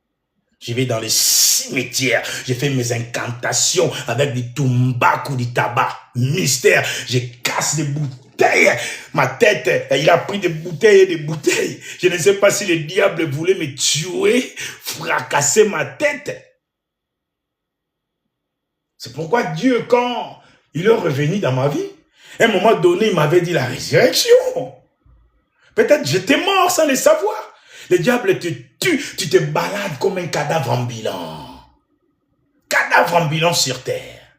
Je vais dans les cimetières, je fais mes incantations avec du tumbaku, du tabac, mystère, je casse des bouteilles. Ma tête, il a pris des bouteilles et des bouteilles. Je ne sais pas si le diable voulait me tuer, fracasser ma tête. C'est pourquoi Dieu, quand il est revenu dans ma vie, à un moment donné, il m'avait dit la résurrection. Peut-être j'étais mort sans le savoir. Le diable te tue, tu te balades comme un cadavre ambulant. Cadavre ambulant sur terre.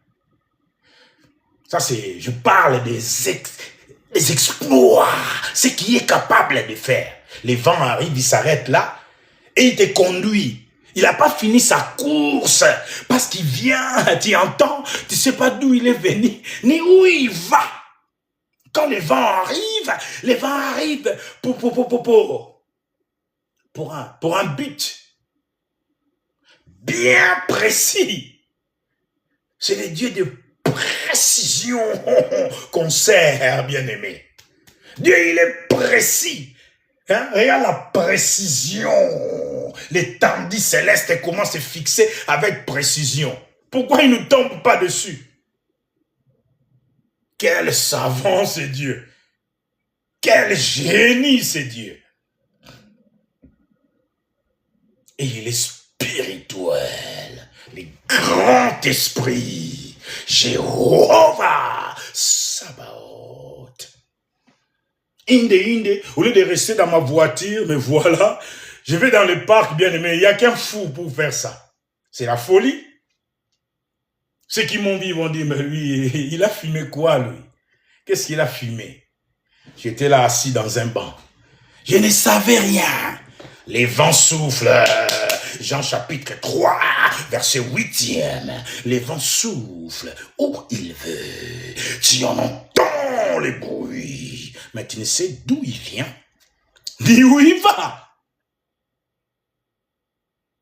Ça c'est, je parle des exploits, ce qu'il est capable de faire. Les vents arrivent, ils s'arrêtent là et il te conduit. Il n'a pas fini sa course parce qu'il vient, tu entends, tu ne sais pas d'où il est venu, ni où il va. Quand les vents arrivent pour un but bien précis. C'est le Dieu de précision qu'on sert, bien-aimé. Dieu, il est précis. Hein? Regarde la précision. L'étendue céleste comment se fixer avec précision. Pourquoi il ne tombe pas dessus? Quel savant c'est Dieu. Quel génie c'est Dieu. Et il est spirituel. Les grands esprits. Jéhovah Sabaoth. Inde, au lieu de rester dans ma voiture, me voilà, je vais dans le parc, bien aimé. Il n'y a qu'un fou pour faire ça. C'est la folie. Ceux qui m'ont vu vont dire, mais lui, il a fumé quoi, lui? Qu'est-ce qu'il a fumé? J'étais là assis dans un banc. Je ne savais rien. Les vents soufflent. Jean chapitre 3, verset 8e. Les vents soufflent où il veut. Tu en entends les bruits. Mais tu ne sais d'où il vient, ni où il va.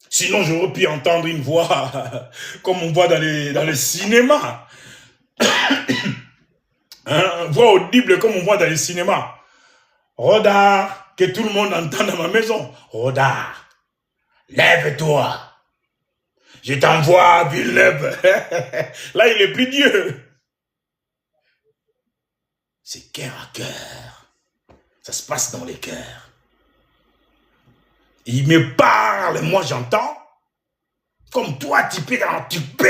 Sinon, j'aurais pu entendre une voix comme on voit dans les cinémas. Hein, voix audible comme on voit dans les cinémas. Rodard, que tout le monde entend dans ma maison. Rodard, lève-toi. Je t'envoie à Villeneuve. Là, il est plus Dieu. C'est cœur à cœur. Ça se passe dans les cœurs. Il me parle, moi j'entends. Comme toi, tu peux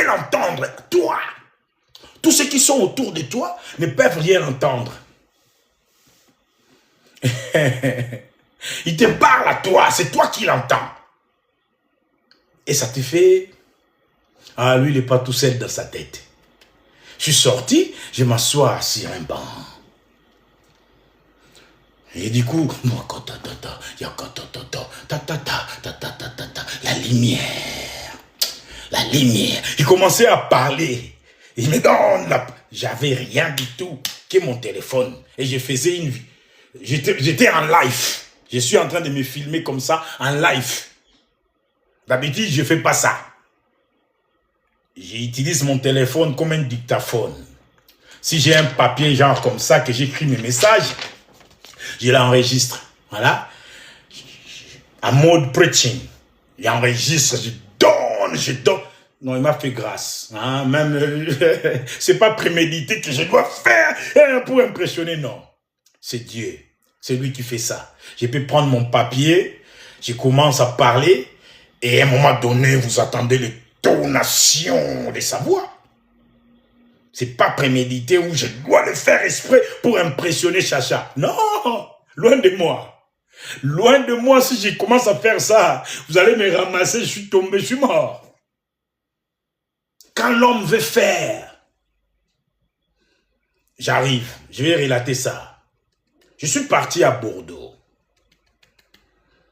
l'entendre. Toi. Tous ceux qui sont autour de toi ne peuvent rien entendre. Il te parle à toi, c'est toi qui l'entends. Et ça te fait... Ah, lui, il n'est pas tout seul dans sa tête. Je suis sorti, je m'assois sur un banc. Et du coup, la lumière. La lumière. Il commençait à parler. Il me donne la... J'avais rien du tout que mon téléphone. Et je faisais une vie. J'étais en live. Je suis en train de me filmer comme ça, en live. D'habitude, je ne fais pas ça. J'utilise mon téléphone comme un dictaphone. Si j'ai un papier genre comme ça, que j'écris mes messages, je l'enregistre. Voilà. En mode preaching. J'enregistre, je donne. Non, il m'a fait grâce. Hein? Même, c'est pas prémédité que je dois faire pour impressionner, non. C'est Dieu. C'est lui qui fait ça. Je peux prendre mon papier, je commence à parler, et à un moment donné, vous attendez l'intonation de sa voix. C'est pas prémédité où je dois le faire exprès pour impressionner Chacha. Non, loin de moi. Loin de moi, si je commence à faire ça, vous allez me ramasser, je suis tombé, je suis mort. Quand l'homme veut faire, j'arrive, je vais relater ça. Je suis parti à Bordeaux.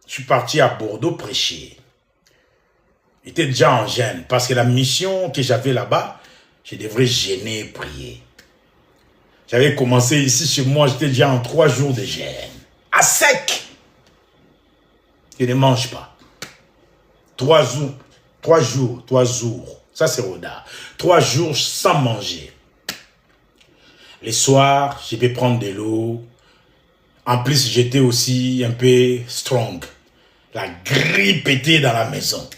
Je suis parti à Bordeaux prêcher. J'étais déjà en gêne parce que la mission que j'avais là-bas, je devrais gêner et prier. J'avais commencé ici chez moi, j'étais déjà en 3 jours de gêne. À sec. Je ne mange pas. 3 jours. Ça c'est Roda. 3 jours sans manger. Les soirs, je vais prendre de l'eau. En plus, j'étais aussi un peu strong. La grippe était dans la maison.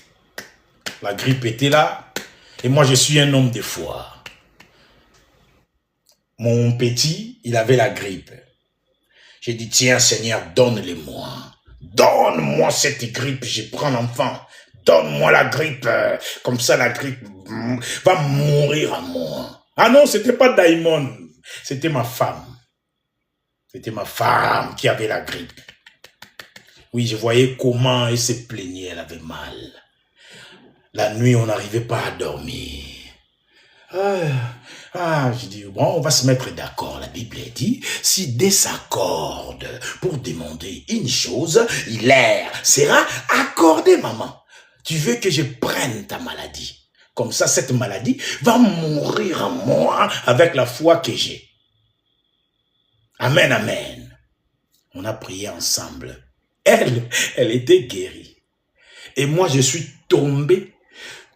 La grippe était là. Et moi, je suis un homme de foi. Mon petit, il avait la grippe. J'ai dit, tiens Seigneur, donne-le-moi. Donne-moi cette grippe, je prends l'enfant. Donne-moi la grippe. Comme ça, la grippe va mourir à moi. Ah non, c'était pas Daimon. C'était ma femme. C'était ma femme qui avait la grippe. Oui, je voyais comment elle se plaignait, elle avait mal. La nuit, on n'arrivait pas à dormir. Je dis, bon, on va se mettre d'accord. La Bible dit, si deux s'accordent pour demander une chose, l'air sera accordé, maman. Tu veux que je prenne ta maladie. Comme ça, cette maladie va mourir en moi avec la foi que j'ai. Amen, amen. On a prié ensemble. Elle était guérie. Et moi, je suis tombé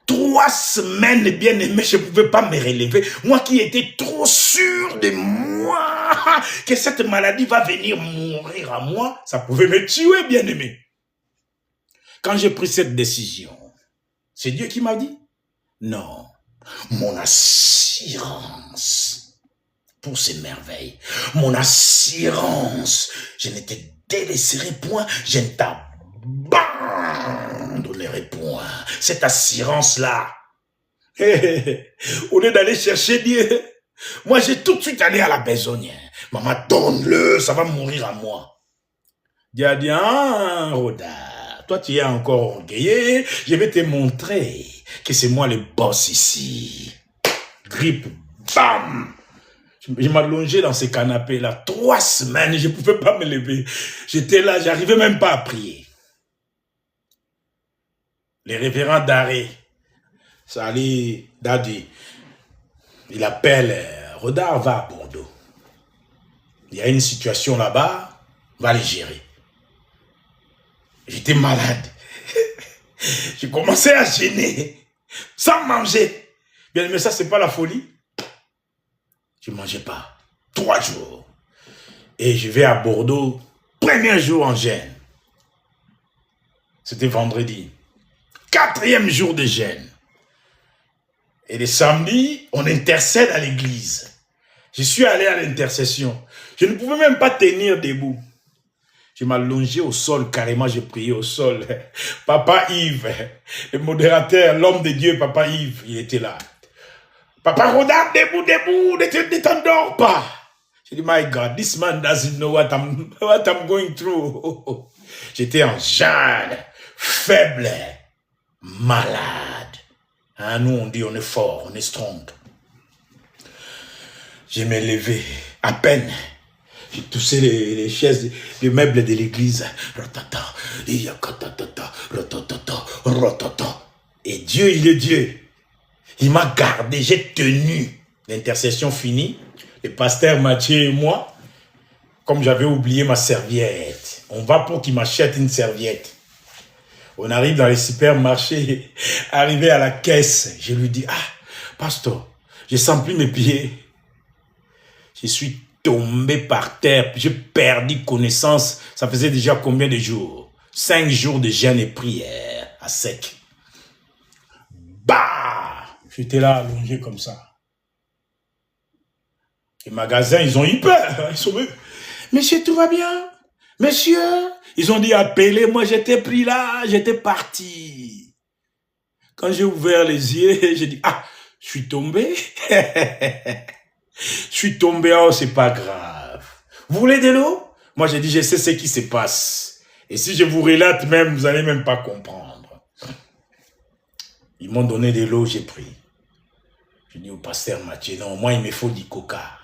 3 semaines, bien aimé, je ne pouvais pas me relever. Moi qui étais trop sûr de moi, que cette maladie va venir mourir à moi, ça pouvait me tuer, bien aimé. Quand j'ai pris cette décision, c'est Dieu qui m'a dit? Non, mon assurance pour ces merveilles, mon assurance, je ne te délaisserai point, je ne t'abandonnerai point. Cette assurance-là, au lieu d'aller chercher Dieu, moi j'ai tout de suite allé à la besogne. Maman, donne-le, ça va mourir à moi. Dieu a dit, ah, Roda, toi tu es encore orgueilleux, je vais te montrer que c'est moi le boss ici. Grippe, bam! Je m'allongeais dans ce canapé-là 3 semaines, je ne pouvais pas me lever. J'étais là, j'arrivais même pas à prier. Les révérends d'arrêt, Salih Dadi, il appelle, Rodar, va à Bordeaux. Il y a une situation là-bas, va les gérer. J'étais malade. J'ai commencé à gêner, sans manger. Bien, mais ça, c'est pas la folie. Je ne mangeais pas. 3 jours. Et je vais à Bordeaux, premier jour en jeûne. C'était vendredi. 4e jour de jeûne. Et le samedi, on intercède à l'église. Je suis allé à l'intercession. Je ne pouvais même pas tenir debout. Je m'allongeais au sol, carrément, j'ai prié au sol. Papa Yves, le modérateur, l'homme de Dieu, Papa Yves, il était là. Papa Rodar, debout, ne t'endors pas. J'ai dit, my God, this man doesn't know what I'm going through. J'étais en jeûne, faible, malade. Hein, nous, on dit, on est fort, on est strong. Je me levais à peine. J'ai toussé les chaises, les meubles de l'église. Et Dieu, il est Dieu. Il m'a gardé, j'ai tenu. L'intercession finie. Le pasteur Mathieu et moi, comme j'avais oublié ma serviette, on va pour qu'il m'achète une serviette. On arrive dans les supermarchés, arrivé à la caisse, je lui dis, ah, pasteur, je sens plus mes pieds. Je suis tombé par terre, j'ai perdu connaissance. Ça faisait déjà combien de jours? 5 jours de jeûne et prière à sec. Bah! J'étais là, allongé comme ça. Les magasins, ils ont eu peur. Ils sont venus. Monsieur, tout va bien? Monsieur? Ils ont dit, appelez-moi, j'étais pris là, j'étais parti. Quand j'ai ouvert les yeux, j'ai dit, ah, je suis tombé. Je suis tombé, oh, c'est pas grave. Vous voulez de l'eau? Moi, j'ai dit, je sais ce qui se passe. Et si je vous relate même, vous allez même pas comprendre. Ils m'ont donné de l'eau, j'ai pris. Je dis au pasteur Mathieu, non, moi, il me faut du coca.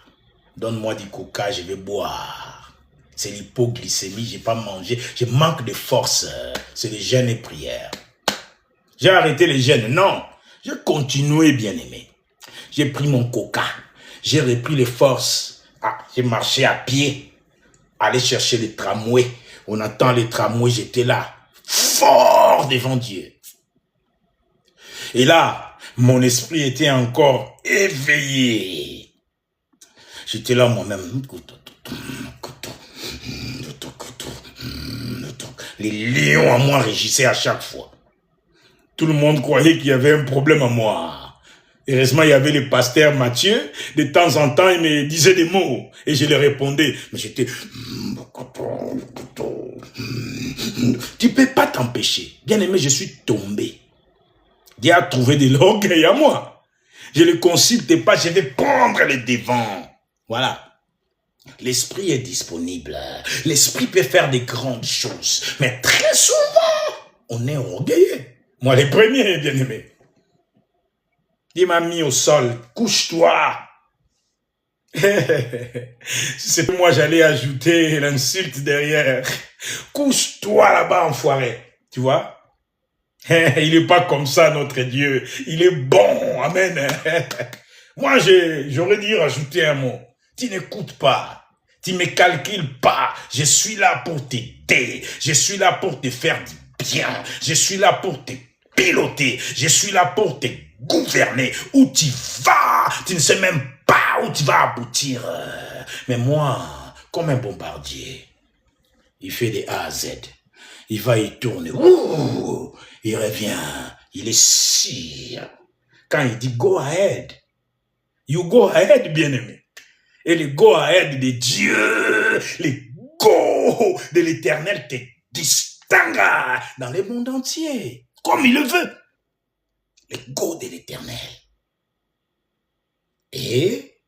Donne-moi du coca, je vais boire. C'est l'hypoglycémie, j'ai pas mangé. Je manque de force. C'est les jeûnes et prières. J'ai arrêté les jeûnes. Non, j'ai continué, bien aimé. J'ai pris mon coca. J'ai repris les forces. Ah, j'ai marché à pied. Aller chercher les tramways. On attend les tramways, j'étais là. Fort devant Dieu. Et là, mon esprit était encore éveillé. J'étais là moi-même. Les lions à moi régissaient à chaque fois. Tout le monde croyait qu'il y avait un problème à moi. Heureusement, il y avait le pasteur Mathieu. De temps en temps, il me disait des mots. Et je les répondais. Mais j'étais... Tu ne peux pas t'empêcher. Bien aimé, je suis tombé. Dieu a trouvé de l'orgueil à moi. Je ne le consulte pas, je vais prendre les devants. Voilà. L'esprit est disponible. L'esprit peut faire des grandes choses. Mais très souvent, on est orgueilleux. Moi, les premiers, bien aimé. Il m'a mis au sol. Couche-toi. Si c'était moi, j'allais ajouter l'insulte derrière. Couche-toi là-bas, enfoiré. Tu vois? Il n'est pas comme ça, notre Dieu. Il est bon. Amen. Moi, j'aurais dû rajouter un mot. Tu n'écoutes pas. Tu ne me calcules pas. Je suis là pour t'aider. Je suis là pour te faire du bien. Je suis là pour te piloter. Je suis là pour te gouverner. Où tu vas, tu ne sais même pas où tu vas aboutir. Mais moi, comme un bombardier, il fait des A à Z. Il va y tourner. Ouh, il revient. Il est sûr. Quand il dit go ahead, you go ahead, bien-aimé. Et le go ahead de Dieu, le go de l'Éternel te distinguera dans le monde entier, comme il le veut. Le go de l'Éternel. Et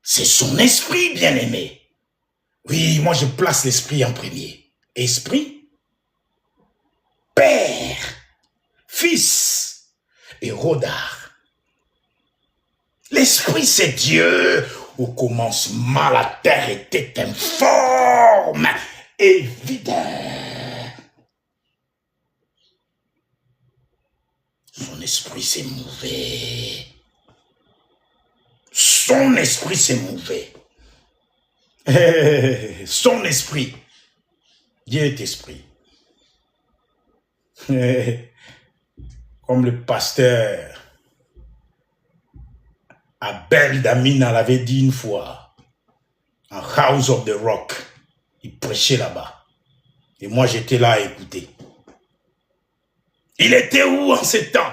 c'est son esprit, bien-aimé. Oui, moi je place l'esprit en premier. Esprit, Père, Fils et Rodar. L'esprit, c'est Dieu. Au commencement, la terre était informe et vide. Son esprit s'est mouvé. Son esprit s'est mouvé. Son esprit. Dieu est esprit. Comme le pasteur Abel Damina l'avait dit une fois, en House of the Rock, il prêchait là-bas. Et moi, j'étais là à écouter. Il était où en ce temps?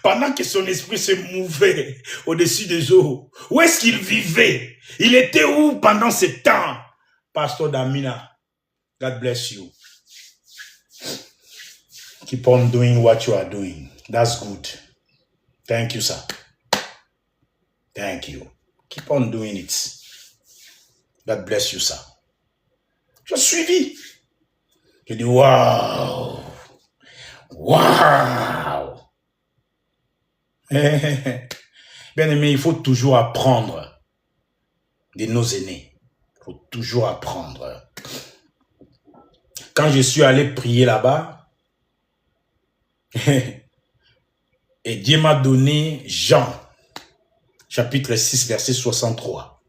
Pendant que son esprit se mouvait au-dessus des eaux. Où est-ce qu'il vivait? Il était où pendant ce temps? Pasteur Damina, God bless you. Keep on doing what you are doing. That's good. Thank you, sir. Thank you. Keep on doing it. God bless you, sir. Je suivi. Je dis, wow. Wow. Bien aimé, il faut toujours apprendre de nos aînés. Il faut toujours apprendre. Quand je suis allé prier là-bas, et Dieu m'a donné Jean, chapitre 6, verset 63.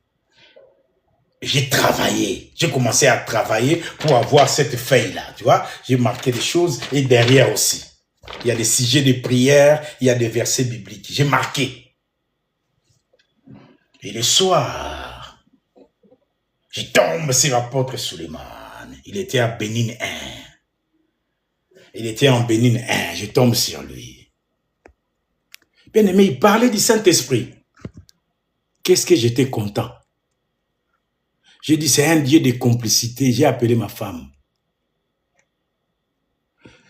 J'ai travaillé, j'ai commencé à travailler pour avoir cette feuille-là, tu vois. J'ai marqué des choses et derrière aussi. Il y a des sujets de prière, il y a des versets bibliques. J'ai marqué. Et le soir, je tombe sur l'apôtre Suleiman. Il était à Bénin 1. Il était en Bénin 1. Je tombe sur lui. Bien aimé, il parlait du Saint-Esprit. Qu'est-ce que j'étais content. J'ai dit, c'est un Dieu de complicité. J'ai appelé ma femme.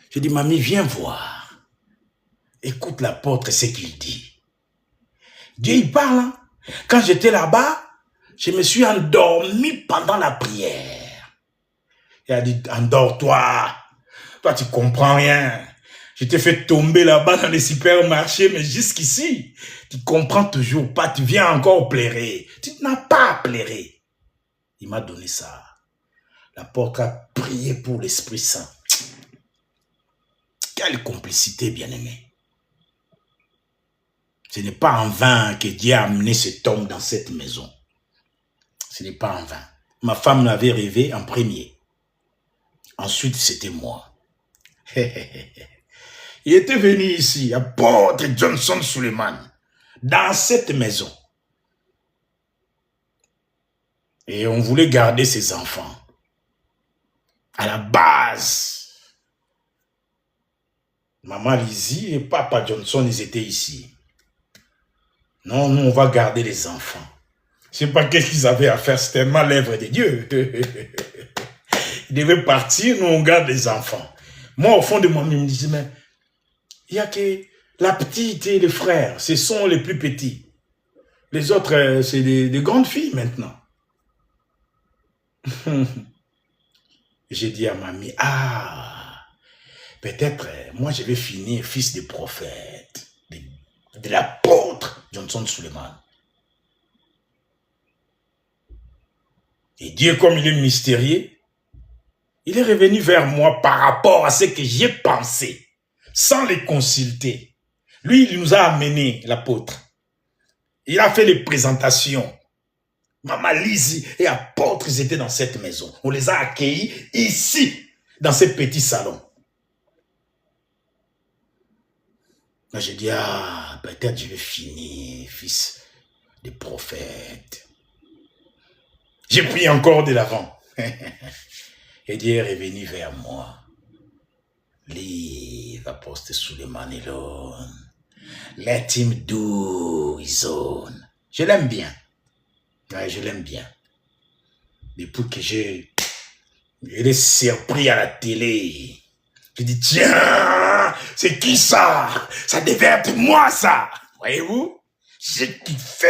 J'ai dit, mamie, viens voir. Écoute l'apôtre, ce qu'il dit. Dieu, il parle. Hein? Quand j'étais là-bas, je me suis endormi pendant la prière. Il a dit, endors-toi. Toi, tu comprends rien. Je t'ai fait tomber là-bas dans les supermarchés, mais jusqu'ici, tu comprends toujours pas. Tu viens encore pleurer. Tu n'as pas à pleurer. Il m'a donné ça. L'apôtre a prié pour l'Esprit Saint. Quelle complicité, bien-aimé. Ce n'est pas en vain que Dieu a amené cet homme dans cette maison. Ce n'est pas en vain. Ma femme l'avait rêvé en premier. Ensuite, c'était moi. Il était venu ici, apôtre Johnson Suleiman, dans cette maison. Et on voulait garder ses enfants. À la base, Maman Lizzie et Papa Johnson, ils étaient ici. Non, nous, on va garder les enfants. Je ne sais pas qu'est-ce qu'ils avaient à faire, c'était tellement l'œuvre de Dieu. Ils devaient partir, nous, on garde les enfants. Moi, au fond de moi, je me disais, mais il n'y a que la petite et les frères, ce sont les plus petits. Les autres, c'est des grandes filles maintenant. J'ai dit à mamie, peut-être moi je vais finir fils de prophète, de l'apôtre Johnson Suleiman. Et Dieu, comme il est mystérieux, il est revenu vers moi par rapport à ce que j'ai pensé, sans les consulter. Lui, il nous a amené l'apôtre. Il a fait les présentations. Maman Lizzie et apôtres, ils étaient dans cette maison. On les a accueillis ici, dans ce petit salon. Là, j'ai dit, ah, peut-être je vais finir, fils de prophète. J'ai pris encore de l'avant. Et Dieu est revenu vers moi. Leave Apostle Suleiman alone. Let him do his own. Je l'aime bien. Ouais, je l'aime bien. Depuis que je l'ai surpris à la télé, je dis, tiens, c'est qui ça? Ça devait être moi, ça. Voyez-vous? J'ai kiffé.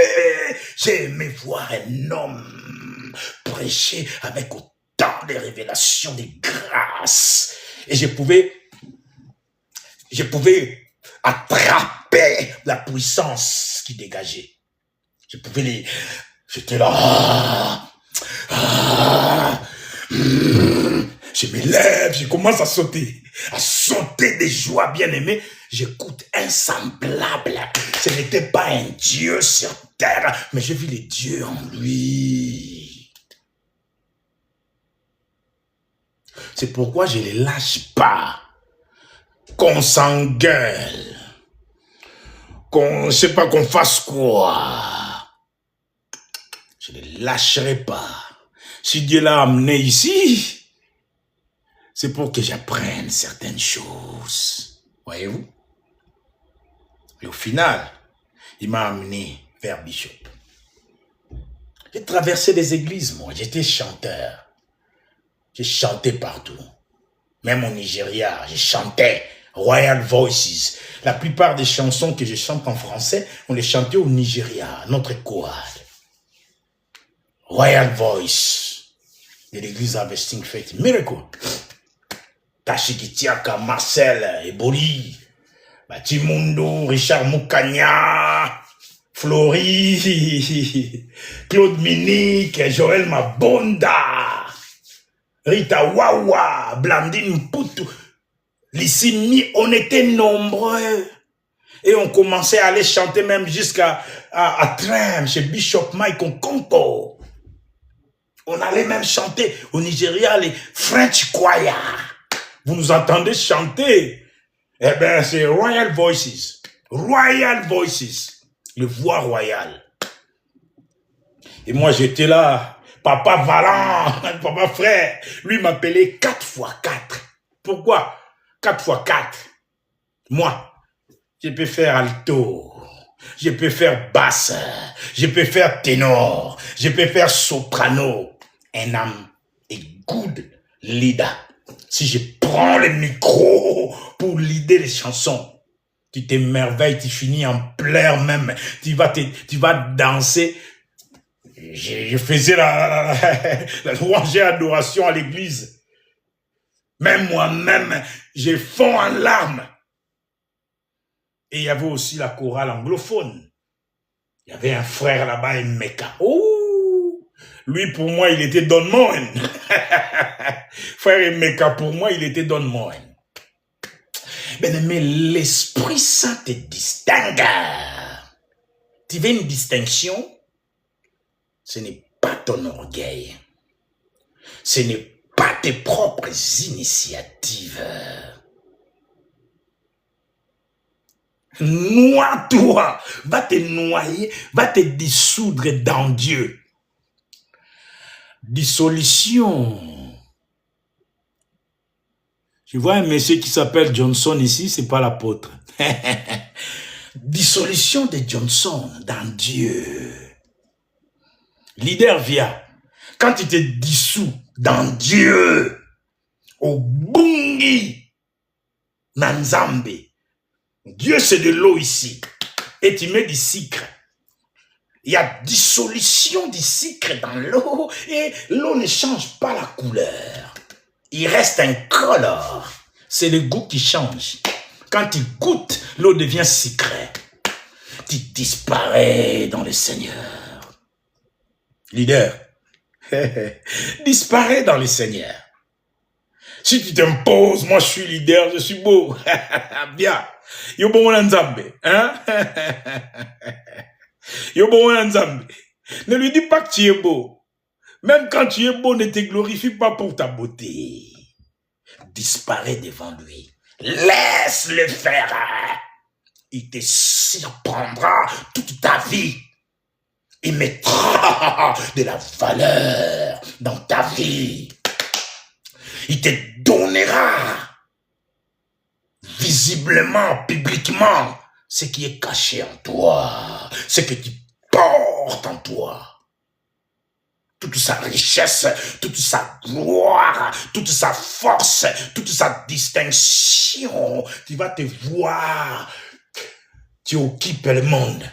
J'ai aimé voir un homme prêcher avec autant de révélations, de grâce. Et je pouvais attraper la puissance qui dégageait. J'étais là. Je me lève, je commence à sauter de joie, bien aimé. J'écoute insemblable. Ce n'était pas un Dieu sur terre, mais j'ai vu les dieux en lui. C'est pourquoi je ne les lâche pas. Qu'on s'engueule, qu'on ne sait pas qu'on fasse quoi. Je ne les lâcherai pas. Si Dieu l'a amené ici, c'est pour que j'apprenne certaines choses. Voyez-vous? Et au final, il m'a amené vers Bishop. J'ai traversé des églises, moi. J'étais chanteur. J'ai chanté partout. Même au Nigeria, je chantais Royal Voices. La plupart des chansons que je chante en français, on les chantait au Nigeria, notre chorale. Royal Voice de l'église Harvesting Faith Miracle. Tachikitiaka, Marcel, Eboli, Batimundo, Richard Moukania, Flory, Claude Minique, Joël Mabonda, Rita Wawa, Blandine Poutou, Lissimi, on était nombreux. Et on commençait à aller chanter même jusqu'à Trem, chez Bishop Mike Okonkwo. On allait même chanter au Nigeria les French Choir. Vous nous entendez chanter? Eh bien, c'est Royal Voices. Royal Voices. Le voix royal. Et moi, j'étais là. Papa Valant, papa frère. Lui m'appelait 4x4. Pourquoi 4x4? Moi, je peux faire alto. Je peux faire basse. Je peux faire ténor. Je peux faire soprano. And I'm a good leader. Si je prends le micro pour leader les chansons, tu t'émerveilles, tu finis en pleurs même. Tu vas danser. Je faisais la louange et adoration à l'église. Même moi-même, je fonds en larmes. Et il y avait aussi la chorale anglophone. Il y avait un frère là-bas, Meka. Oh! Lui, pour moi, il était Don Moen. Frère Meka, pour moi, il était Don Moen. Bien-aimé, l'Esprit Saint te distingue. Tu veux une distinction? Ce n'est pas ton orgueil. Ce n'est pas tes propres initiatives. Noie-toi, va te noyer, va te dissoudre dans Dieu. Dissolution. Je vois un monsieur qui s'appelle Johnson ici, c'est pas l'apôtre. Dissolution de Johnson dans Dieu. Leader via. Quand tu te dissous dans Dieu, au bungi, nanzambe, Dieu c'est de l'eau ici, et tu mets du sucre. Il y a dissolution du sucre dans l'eau, et l'eau ne change pas la couleur. Il reste incolore. C'est le goût qui change. Quand tu goûtes, l'eau devient sucrée. Tu disparais dans le Seigneur. Leader, disparais dans le Seigneur. Si tu t'imposes, moi je suis leader, je suis beau. Bien. Yo bon nzambe, hein? Yo bon nzambe. Ne lui dis pas que tu es beau. Même quand tu es beau, ne te glorifie pas pour ta beauté. Disparais devant lui. Laisse-le faire. il te surprendra toute ta vie. Il mettra de la valeur dans ta vie. Il te donnera visiblement, publiquement, ce qui est caché en toi, ce que tu portes en toi. Toute sa richesse, toute sa gloire, toute sa force, toute sa distinction. Tu vas te voir. Tu occupes le monde.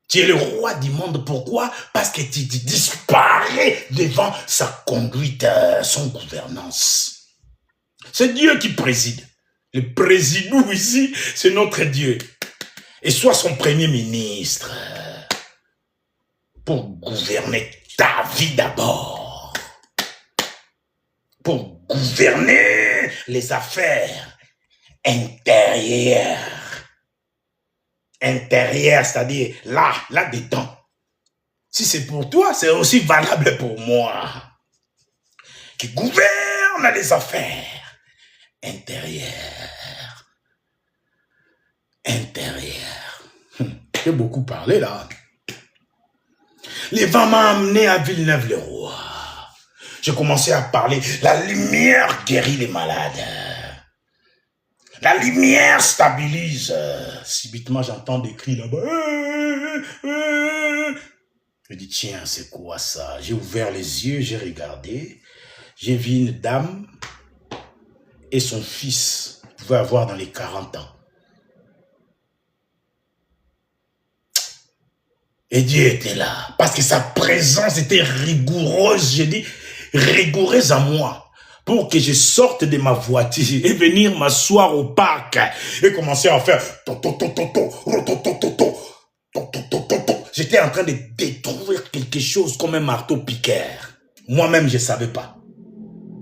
Tu es le roi du monde. Pourquoi? Parce que tu disparais devant sa conduite, son gouvernance. C'est Dieu qui préside. Le président ici, c'est notre Dieu. Et sois son premier ministre pour gouverner ta vie d'abord. Pour gouverner les affaires intérieures. Intérieures, c'est-à-dire là-dedans. Si c'est pour toi, c'est aussi valable pour moi. Qui gouverne les affaires intérieures. Intérieures. J'ai beaucoup parlé là. Les vents m'ont amené à Villeneuve-le-Roi. J'ai commencé à parler. La lumière guérit les malades. La lumière stabilise. Subitement, j'entends des cris là-bas. Je dis, tiens, c'est quoi ça? J'ai ouvert les yeux, j'ai regardé. J'ai vu une dame et son fils. Il pouvait avoir dans les 40 ans. Et Dieu était là. Parce que sa présence était rigoureuse. J'ai dit, rigoureuse à moi. Pour que je sorte de ma voiture et venir m'asseoir au parc et commencer à faire j'étais en train de détruire quelque chose comme un marteau-piqueur. Moi-même, je ne savais pas.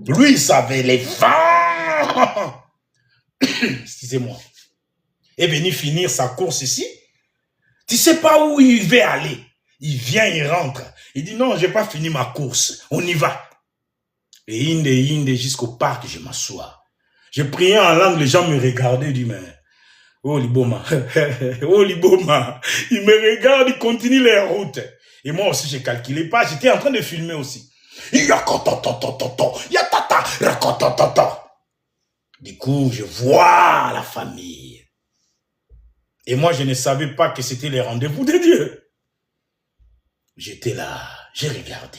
Lui, il savait. Les vents, excusez-moi, est venu finir sa course ici. Tu ne sais pas où il va aller. Il vient, il rentre. Il dit non, je n'ai pas fini ma course. On y va. Et inde jusqu'au parc, je m'assois. Je priais en langue, les gens me regardaient, ils disent, mais, oh Liboma, oh Liboma. Ils me regardent, ils continuent leur route. Et moi aussi, je ne calculais pas, j'étais en train de filmer aussi. Du coup, je vois la famille. Et moi, je ne savais pas que c'était les rendez-vous de Dieu. J'étais là, j'ai regardé.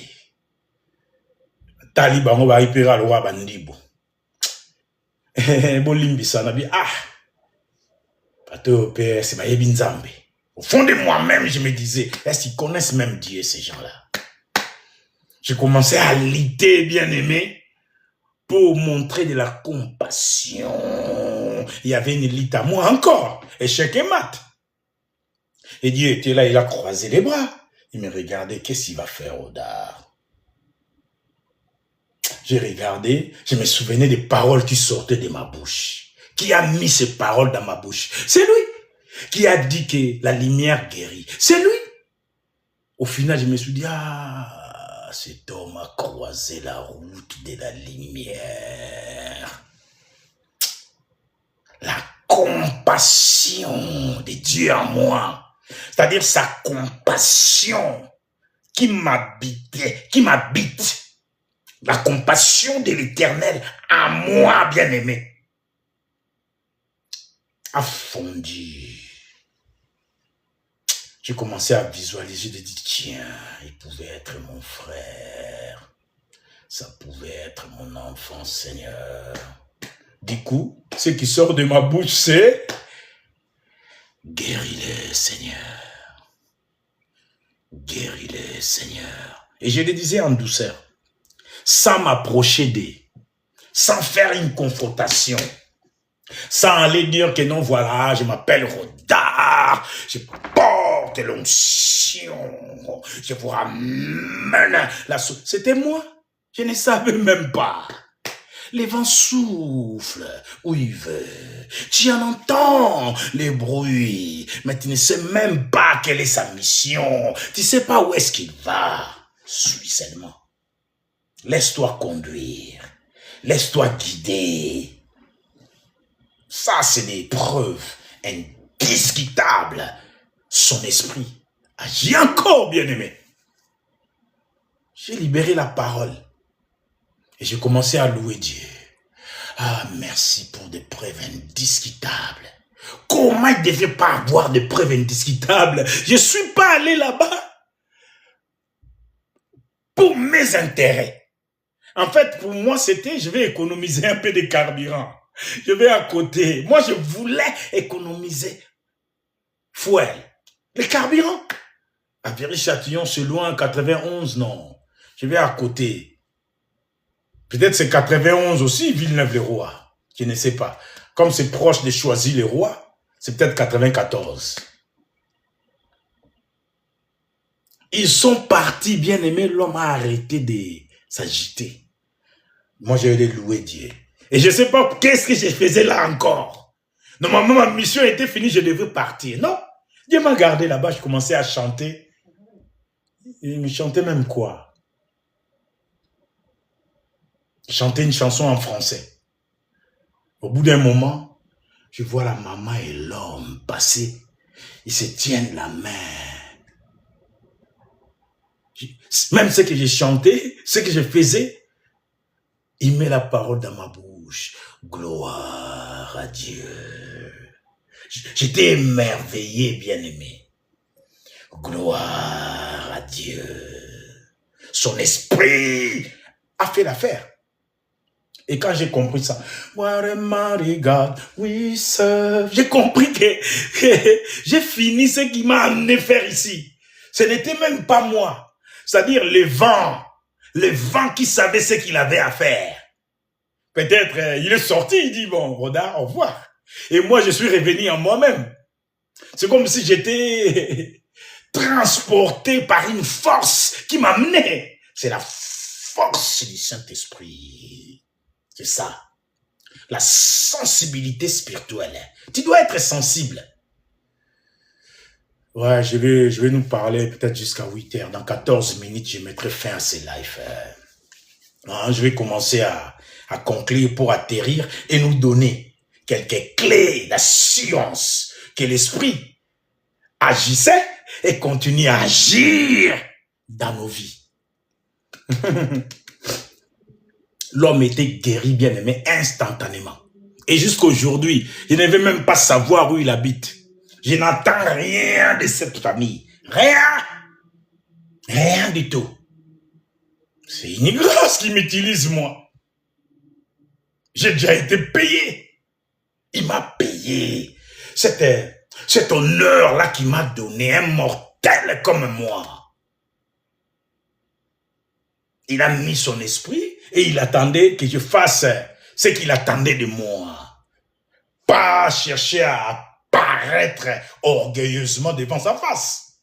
Taliban va ipera le roi bandibo. Bolimbisa nabi pato père c'est ma yebinzambe. Au fond de moi-même, je me disais, est-ce qu'ils connaissent même Dieu ces gens-là? J'ai commencé à lutter, bien aimé, pour montrer de la compassion. Il y avait une lutte à moi encore, échec et mat. Et Dieu était là, il a croisé les bras. Il me regardait, qu'est-ce qu'il va faire, Oda? J'ai regardé, je me souvenais des paroles qui sortaient de ma bouche. Qui a mis ces paroles dans ma bouche? C'est lui. Qui a dit que la lumière guérit? C'est lui. Au final, je me suis dit, cet homme a croisé la route de la lumière. La compassion de Dieu en moi. C'est-à-dire sa compassion qui m'habitait, qui m'habite. La compassion de l'Éternel à moi, bien-aimé, a fondu. J'ai commencé à visualiser, j'ai dit, tiens, il pouvait être mon frère. Ça pouvait être mon enfant, Seigneur. Du coup, ce qui sort de ma bouche, c'est guéris-les, Seigneur. Guéris-les, Seigneur. Et je le disais en douceur. Sans m'approcher d'eux, sans faire une confrontation, sans aller dire que non, voilà, je m'appelle Rodard, je porte l'onction, je vous ramène la soupe. C'était moi, je ne savais même pas. Les vents soufflent où il veut. Tu en entends les bruits, mais tu ne sais même pas quelle est sa mission. Tu ne sais pas où est-ce qu'il va. Suis seulement. Laisse-toi conduire. Laisse-toi guider. Ça, c'est des preuves indiscutable. Son esprit agit encore, bien-aimé. J'ai libéré la parole et j'ai commencé à louer Dieu. Ah, merci pour des preuves indiscutables. Comment il ne devait pas avoir de preuves indiscutables? Je ne suis pas allé là-bas pour mes intérêts. En fait, pour moi, c'était, je vais économiser un peu de carburant. Je vais à côté. Moi, je voulais économiser fuel. Le carburant. À Viry-Châtillon, c'est loin, 91, non. Je vais à côté. Peut-être c'est 91 aussi, Villeneuve-les-Rois. Je ne sais pas. Comme c'est proche de Choisy-les-Rois, c'est peut-être 94. Ils sont partis, bien aimés. L'homme a arrêté de s'agiter. Moi, j'ai allé louer Dieu. Et je ne sais pas qu'est-ce que je faisais là encore. Normalement, ma mission était finie, je devais partir. Non, Dieu m'a gardé là-bas, je commençais à chanter. Il me chantait même quoi? Je chantais une chanson en français. Au bout d'un moment, je vois la maman et l'homme passer. Ils se tiennent la main. Même ce que j'ai chanté, ce que je faisais, il met la parole dans ma bouche. Gloire à Dieu. J'étais émerveillé, bien-aimé. Gloire à Dieu. Son esprit a fait l'affaire. Et quand j'ai compris ça, what a mighty God we serve, j'ai compris que j'ai fini ce qui m'a amené faire ici. Ce n'était même pas moi. C'est-à-dire les vents qui savaient ce qu'il avait à faire. Peut-être il est sorti, il dit, bon, Roda, au revoir. Et moi, je suis revenu en moi-même. C'est comme si j'étais transporté par une force qui m'amenait. C'est la force du Saint-Esprit. C'est ça. La sensibilité spirituelle. Tu dois être sensible. Ouais, je vais nous parler peut-être jusqu'à 8 heures. Dans 14 minutes, je mettrai fin à ces lives. Je vais commencer à conclure pour atterrir et nous donner quelques clés d'assurance que l'esprit agissait et continue à agir dans nos vies. L'homme était guéri, bien aimé, instantanément. Et jusqu'aujourd'hui, je ne vais même pas savoir où il habite. Je n'entends rien de cette famille. Rien. Rien du tout. C'est une grâce qui m'utilise, moi. J'ai déjà été payé. Il m'a payé. C'était cet honneur-là qu'il m'a donné, un mortel comme moi. Il a mis son esprit et il attendait que je fasse ce qu'il attendait de moi. Pas chercher à paraître orgueilleusement devant sa face.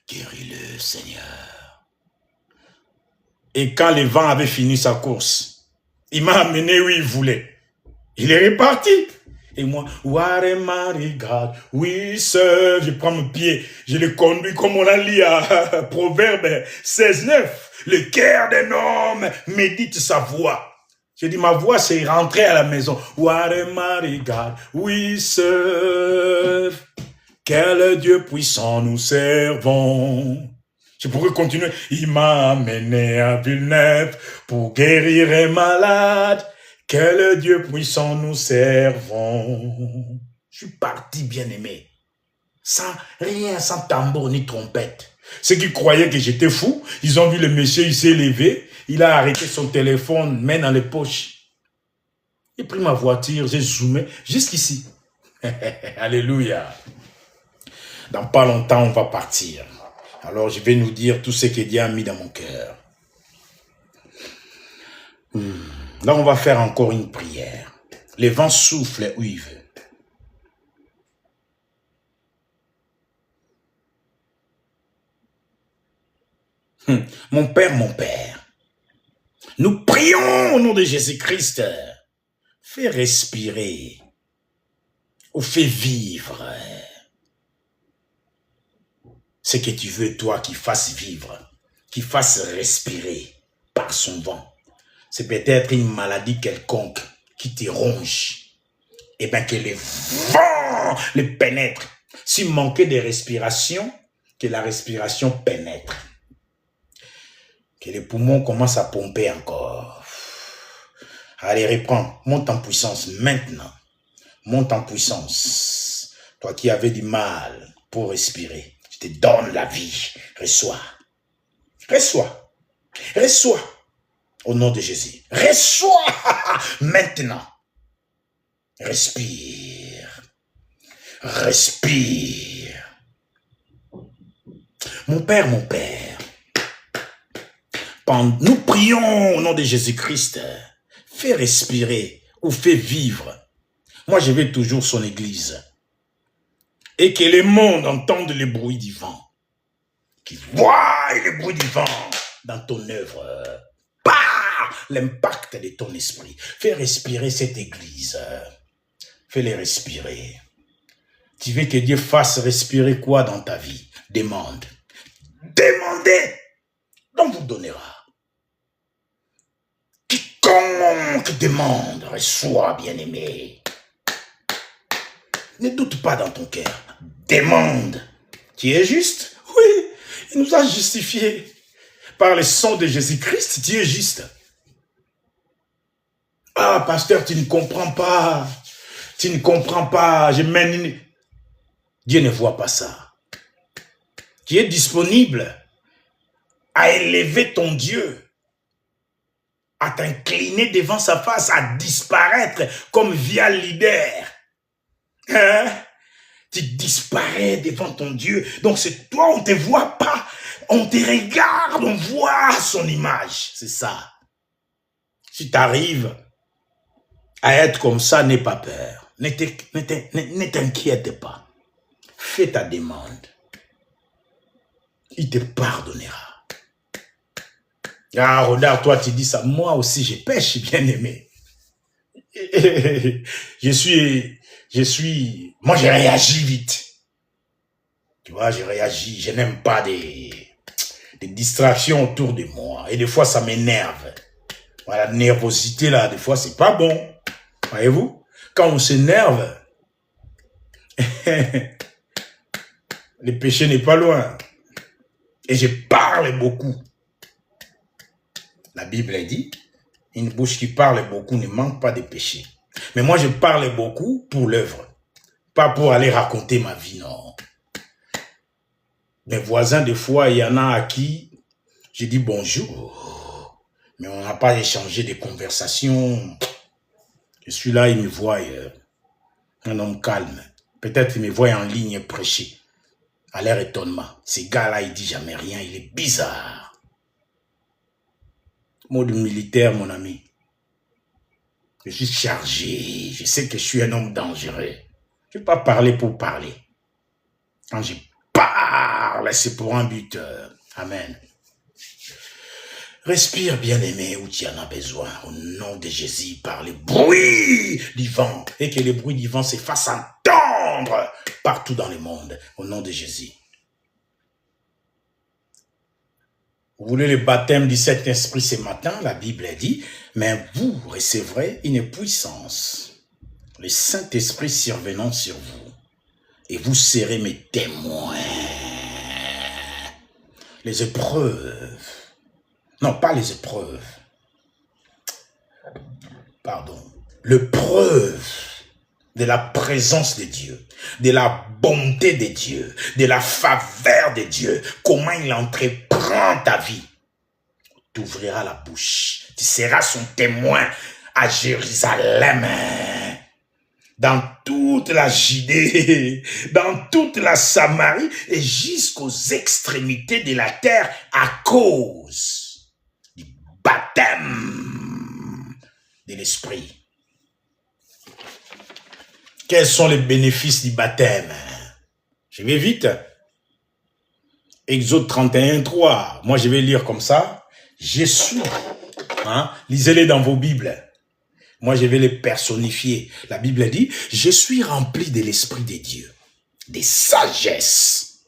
Guéris-le, Seigneur. Et quand le vent avait fini sa course, il m'a amené où il voulait. Il est reparti. Et moi, what a mighty God we serve. Je prends mon pied, je le conduis comme on a lu à Proverbe 16:9. Le cœur d'un homme médite sa voix. Je dis, ma voix, c'est rentrer à la maison. What a mighty God we serve. Quel Dieu puissant nous servons. Je pourrais continuer. Il m'a amené à Villeneuve pour guérir un malade. Quel Dieu puissant nous servons. Je suis parti, bien-aimé. Sans rien, sans tambour ni trompette. Ceux qui croyaient que j'étais fou, ils ont vu le monsieur, il s'est levé, il a arrêté son téléphone, main dans les poches. J'ai pris ma voiture, j'ai zoomé jusqu'ici. Alléluia. Dans pas longtemps, on va partir. Alors, je vais nous dire tout ce que Dieu a mis dans mon cœur. Là, on va faire encore une prière. Le vent souffle où il veut. Mon Père, nous prions au nom de Jésus-Christ. Fais respirer ou fais vivre ce que tu veux, toi, qui fasse vivre, qui fasse respirer par son vent. C'est peut-être une maladie quelconque qui te ronge. Et bien que le vent sang les pénètre. S'il manquait de respiration, que la respiration pénètre. Que les poumons commencent à pomper encore. Allez, reprends. Monte en puissance maintenant. Monte en puissance. Toi qui avais du mal pour respirer, je te donne la vie. Reçois. Reçois. Reçois. Au nom de Jésus. Reçois maintenant. Respire. Respire. Mon Père, nous prions au nom de Jésus-Christ. Fais respirer ou fais vivre. Moi, je vais toujours son église. Et que le monde entende le bruit du vent. Qu'il voie le bruit du vent dans ton œuvre. Par l'impact de ton esprit. Fais respirer cette église. Fais-les respirer. Tu veux que Dieu fasse respirer quoi dans ta vie? Demande. Demandez, on vous donnera. Quiconque demande, reçoit, bien-aimé. Ne doute pas dans ton cœur. Demande. Tu es juste? Oui, il nous a justifiés. Par le sang de Jésus-Christ, tu es juste. Ah, pasteur, tu ne comprends pas. Tu ne comprends pas. Je mène... Dieu ne voit pas ça. Tu es disponible à élever ton Dieu, à t'incliner devant sa face, à disparaître comme via leader. Hein? Tu disparais devant ton Dieu. Donc c'est toi, on ne te voit pas. On te regarde, on voit son image. C'est ça. Si tu arrives à être comme ça, n'aie pas peur. Ne t'inquiète pas. Fais ta demande. Il te pardonnera. Ah, regarde, toi, tu dis ça. Moi aussi, je pêche, bien-aimé. Moi, je réagis vite. Tu vois, je réagis. Je n'aime pas des distractions autour de moi. Et des fois, ça m'énerve. Voilà, la nervosité, là, des fois, c'est pas bon. Voyez-vous? Quand on s'énerve, le péché n'est pas loin. Et je parle beaucoup. La Bible dit, une bouche qui parle beaucoup ne manque pas de péché. Mais moi, je parle beaucoup pour l'œuvre. Pas pour aller raconter ma vie, non. Mes voisins, des fois, il y en a à qui je dis bonjour. Mais on n'a pas échangé de conversations. Je suis là, ils me voient un homme calme. Peut-être qu'ils me voient en ligne prêcher. À leur étonnement. Ce gars-là, il dit jamais rien. Il est bizarre. Mode militaire, mon ami. Je suis chargé. Je sais que je suis un homme dangereux. Je ne vais pas parler pour parler. Quand je parle, c'est pour un but. Amen. Respire, bien-aimé, où tu en as besoin. Au nom de Jésus, par le bruit du vent. Et que le bruit du vent se fasse entendre partout dans le monde. Au nom de Jésus. Vous voulez le baptême du Saint-Esprit ce matin, la Bible dit, mais vous recevrez une puissance, le Saint-Esprit survenant sur vous, et vous serez mes témoins. Les épreuves, non pas les épreuves, pardon, le preuve de la présence de Dieu, de la bonté de Dieu, de la faveur de Dieu, comment il entreprend ta vie. Tu ouvriras la bouche, tu seras son témoin à Jérusalem, dans toute la Judée, dans toute la Samarie et jusqu'aux extrémités de la terre à cause du baptême de l'Esprit. Quels sont les bénéfices du baptême? Je vais vite. Exode 31, 3. Moi, je vais lire comme ça. Je suis. Hein? Lisez-les dans vos Bibles. Moi, je vais les personnifier. La Bible dit, je suis rempli de l'Esprit de Dieu, de sagesse,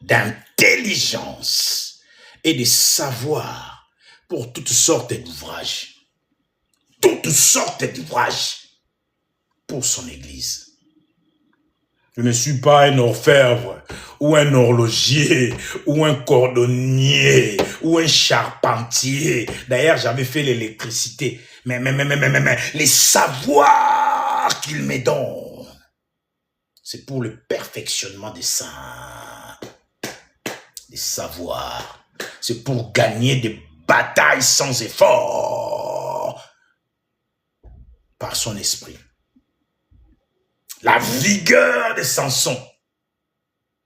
d'intelligence et de savoir pour toutes sortes d'ouvrages. Toutes sortes d'ouvrages pour son Église. Je ne suis pas un orfèvre, ou un horloger, ou un cordonnier, ou un charpentier. D'ailleurs, j'avais fait l'électricité. Mais, les savoirs qu'il me donne, c'est pour le perfectionnement des saints, des savoirs. C'est pour gagner des batailles sans effort, par son esprit. La vigueur de Samson,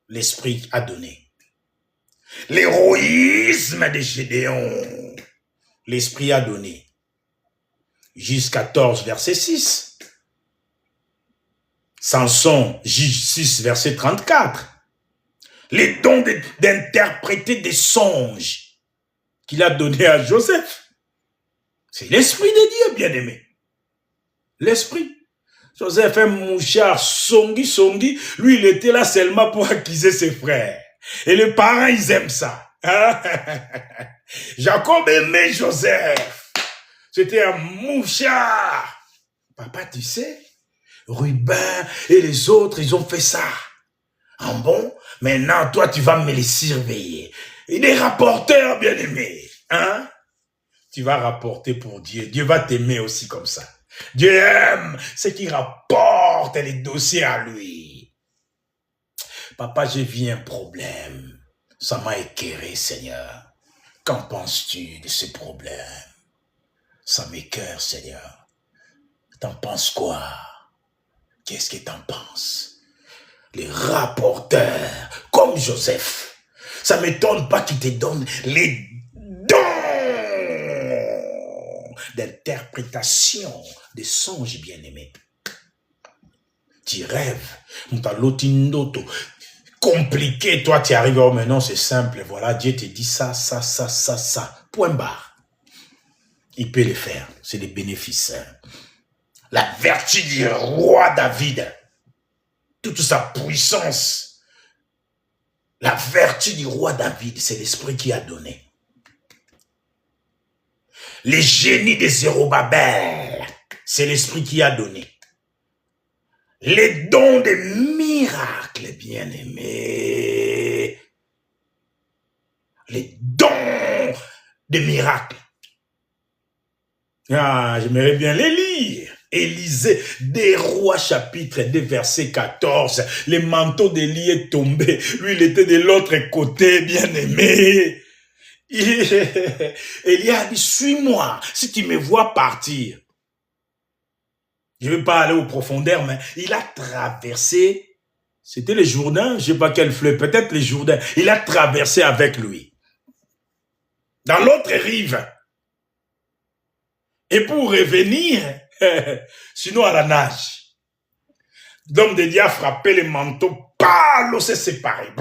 l'esprit a donné. L'héroïsme de Gédéon, l'esprit a donné. Juge 14, verset 6. Samson, Juge 6, verset 34. Les dons d'interpréter des songes qu'il a donnés à Joseph. C'est l'esprit de Dieu, bien-aimé. L'esprit. Joseph, un mouchard, songi, lui, il était là seulement pour accuser ses frères. Et les parents, ils aiment ça. Jacob aimait Joseph. C'était un mouchard. Papa, tu sais, Ruben et les autres, ils ont fait ça. Ah bon? Maintenant, toi, tu vas me les surveiller. Il est rapporteur, bien-aimé. Hein? Tu vas rapporter pour Dieu. Dieu va t'aimer aussi comme ça. Dieu aime ceux qui rapportent les dossiers à lui. Papa, j'ai vu un problème. Ça m'a écœuré, Seigneur. Qu'en penses-tu de ce problème? Ça m'écœure, Seigneur. T'en penses quoi? Qu'est-ce que t'en penses? Les rapporteurs, comme Joseph, ça ne m'étonne pas qu'ils te donnent les dons d'interprétation des songes bien-aimés. Tu rêves, mutalotindoto, compliqué, toi tu arrives, oh mais non c'est simple, voilà, Dieu te dit ça, point barre. Il peut le faire, c'est des bénéfices. La vertu du roi David, toute sa puissance, la vertu du roi David, c'est l'esprit qui a donné. Les génies de Zérobabel, c'est l'esprit qui a donné. Les dons des miracles, bien-aimés. Les dons des miracles. Ah, j'aimerais bien les lire. Élisée, des Rois, chapitre 2, verset 14. Le manteau d'Élie est tombé. Lui, il était de l'autre côté, bien-aimé. Élie a dit, suis-moi, si tu me vois partir. Je ne vais pas aller aux profondeurs, mais il a traversé, c'était le Jourdain, je ne sais pas quel fleuve, peut-être le Jourdain. Il a traversé avec lui. Dans l'autre rive. Et pour revenir, sinon à la nage, l'homme de Dieu a frappé les manteaux, l'eau s'est séparée.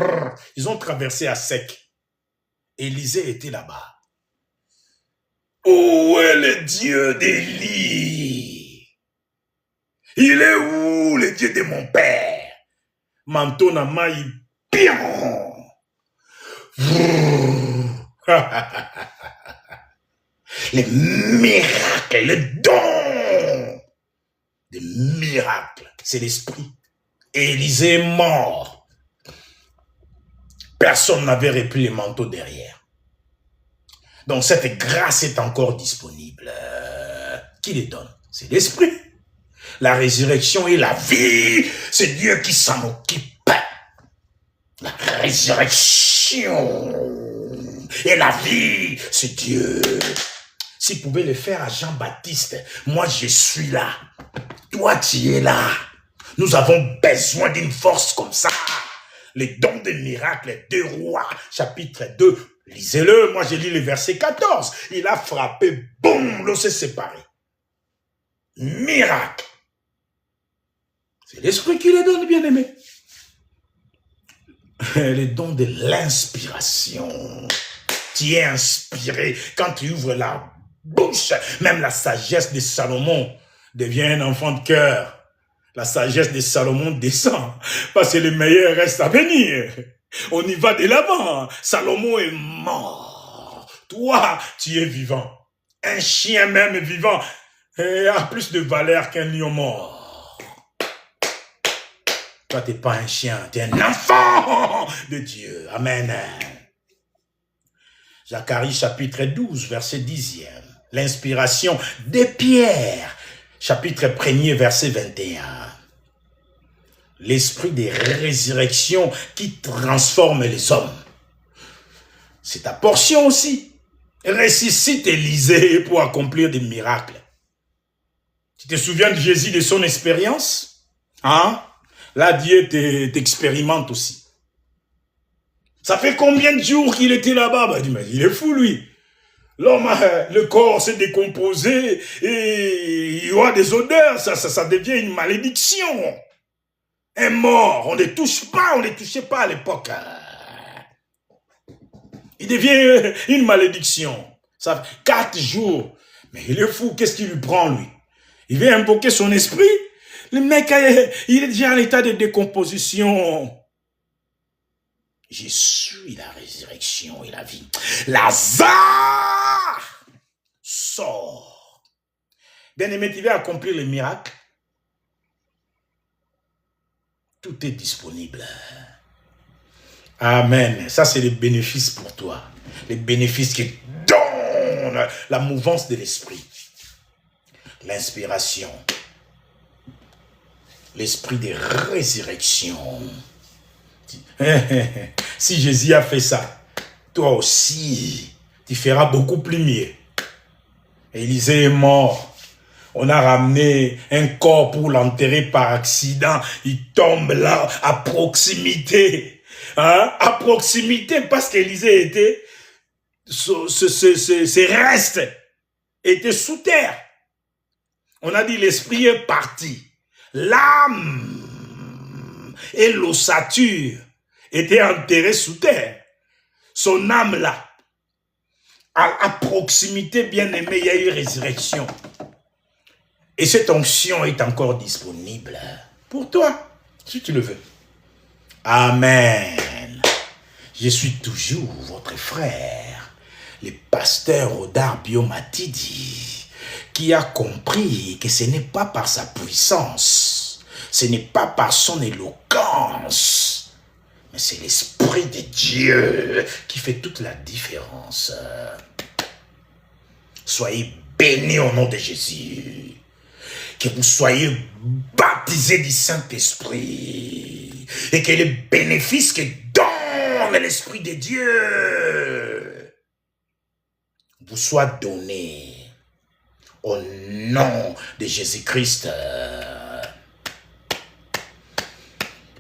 Ils ont traversé à sec. Élisée était là-bas. Où est le Dieu d'Élie? Il est où le Dieu de mon père? Manteau na maï, pion. Les miracles, les dons des miracles, c'est l'esprit. Élisée est mort. Personne n'avait repris les manteaux derrière. Donc cette grâce est encore disponible. Qui les donne? C'est l'esprit. La résurrection et la vie, c'est Dieu qui s'en occupe. La résurrection et la vie, c'est Dieu. S'il pouvait le faire à Jean-Baptiste, moi je suis là. Toi tu es là. Nous avons besoin d'une force comme ça. Les dons des miracles, 2 Rois, chapitre 2. Lisez-le, moi j'ai lu le verset 14. Il a frappé, boum, l'eau s'est séparée. Miracle. C'est l'esprit qui les donne, bien-aimé. Les dons de l'inspiration. Tu es inspiré quand tu ouvres la bouche. Même la sagesse de Salomon devient un enfant de cœur. La sagesse de Salomon descend parce que le meilleur reste à venir. On y va de l'avant. Salomon est mort. Toi, tu es vivant. Un chien même vivant a plus de valeur qu'un lion mort. Toi, tu n'es pas un chien, tu es un enfant de Dieu. Amen. Zacharie chapitre 12, verset 10e. L'inspiration de Pierre, chapitre 1er, verset 21. L'esprit de résurrection qui transforme les hommes. C'est ta portion aussi. Ressuscite Élisée pour accomplir des miracles. Tu te souviens de Jésus, de son expérience? Hein? Là, Dieu t'expérimente aussi. Ça fait combien de jours qu'il était là-bas? Bah, il est fou, lui. L'homme, le corps s'est décomposé et il y aura des odeurs. Ça devient une malédiction. Un mort, on ne touche pas, on ne touchait pas à l'époque. Il devient une malédiction. Ça fait 4 jours. Mais il est fou, qu'est-ce qui lui prend, lui? Il veut invoquer son esprit. Le mec, il est déjà en état de décomposition. Je suis la résurrection et la vie. Lazare sort. Bien-aimé, tu veux accomplir le miracle. Tout est disponible. Amen. Ça, c'est les bénéfices pour toi. Les bénéfices qui donnent la mouvance de l'esprit. L'inspiration. L'esprit de résurrection. Si Jésus a fait ça, toi aussi, tu feras beaucoup plus mieux. Élisée est mort. On a ramené un corps pour l'enterrer par accident. Il tombe là, à proximité. Hein? À proximité, parce qu'Élisée était... Ses restes étaient sous terre. On a dit l'esprit est parti. L'âme et l'ossature étaient enterrés sous terre. Son âme là, à proximité, bien aimé, il y a eu résurrection. Et cette onction est encore disponible pour toi, si tu le veux. Amen. Je suis toujours votre frère, le pasteur Rodar Biomatidi, qui a compris que ce n'est pas par sa puissance, ce n'est pas par son éloquence, mais c'est l'Esprit de Dieu qui fait toute la différence. Soyez bénis au nom de Jésus. Que vous soyez baptisés du Saint-Esprit et que les bénéfices que donne l'Esprit de Dieu vous soient donnés au nom de Jésus-Christ.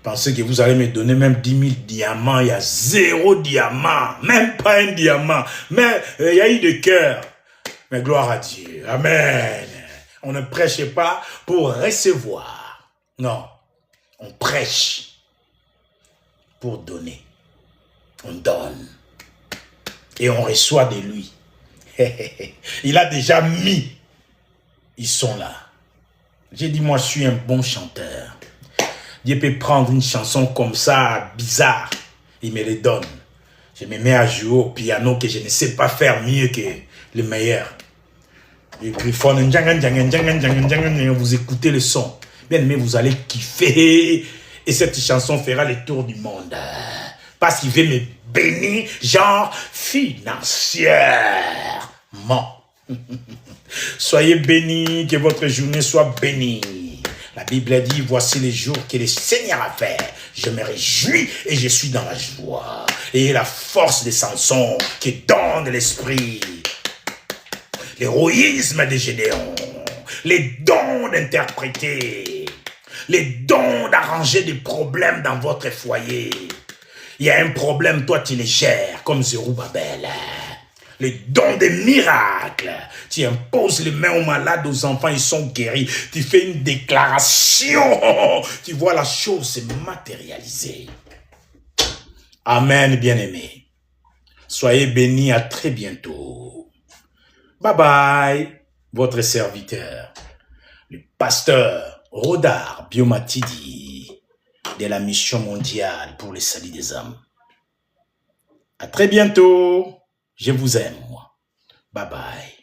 Pensez que vous allez me donner même 10 000 diamants, il y a 0 diamant, même pas un diamant, mais il y a eu de cœur. Mais gloire à Dieu. Amen. On ne prêche pas pour recevoir. Non. On prêche pour donner. On donne. Et on reçoit de lui. Il a déjà mis. Ils sont là. J'ai dit, moi, je suis un bon chanteur. Dieu peut prendre une chanson comme ça, bizarre. Il me les donne. Je me mets à jouer au piano que je ne sais pas faire mieux que le meilleur. Et puis, vous écoutez le son. Bien aimé, vous allez kiffer. Et cette chanson fera le tour du monde. Parce qu'il veut me bénir, genre financièrement. Soyez bénis, que votre journée soit bénie. La Bible a dit, voici les jours que le Seigneur a fait. Je me réjouis et je suis dans la joie. Et la force de Samson qui donne l'esprit. L'héroïsme de Gédéon, les dons d'interpréter, les dons d'arranger des problèmes dans votre foyer. Il y a un problème, toi tu les gères comme Zerubbabel. Les dons des miracles, tu imposes les mains aux malades, aux enfants, ils sont guéris. Tu fais une déclaration, tu vois la chose se matérialiser. Amen, bien-aimés. Soyez bénis, à très bientôt. Bye bye, votre serviteur, le pasteur Rodar Biomatidi de la mission mondiale pour le salut des âmes. À très bientôt, je vous aime, moi. Bye bye.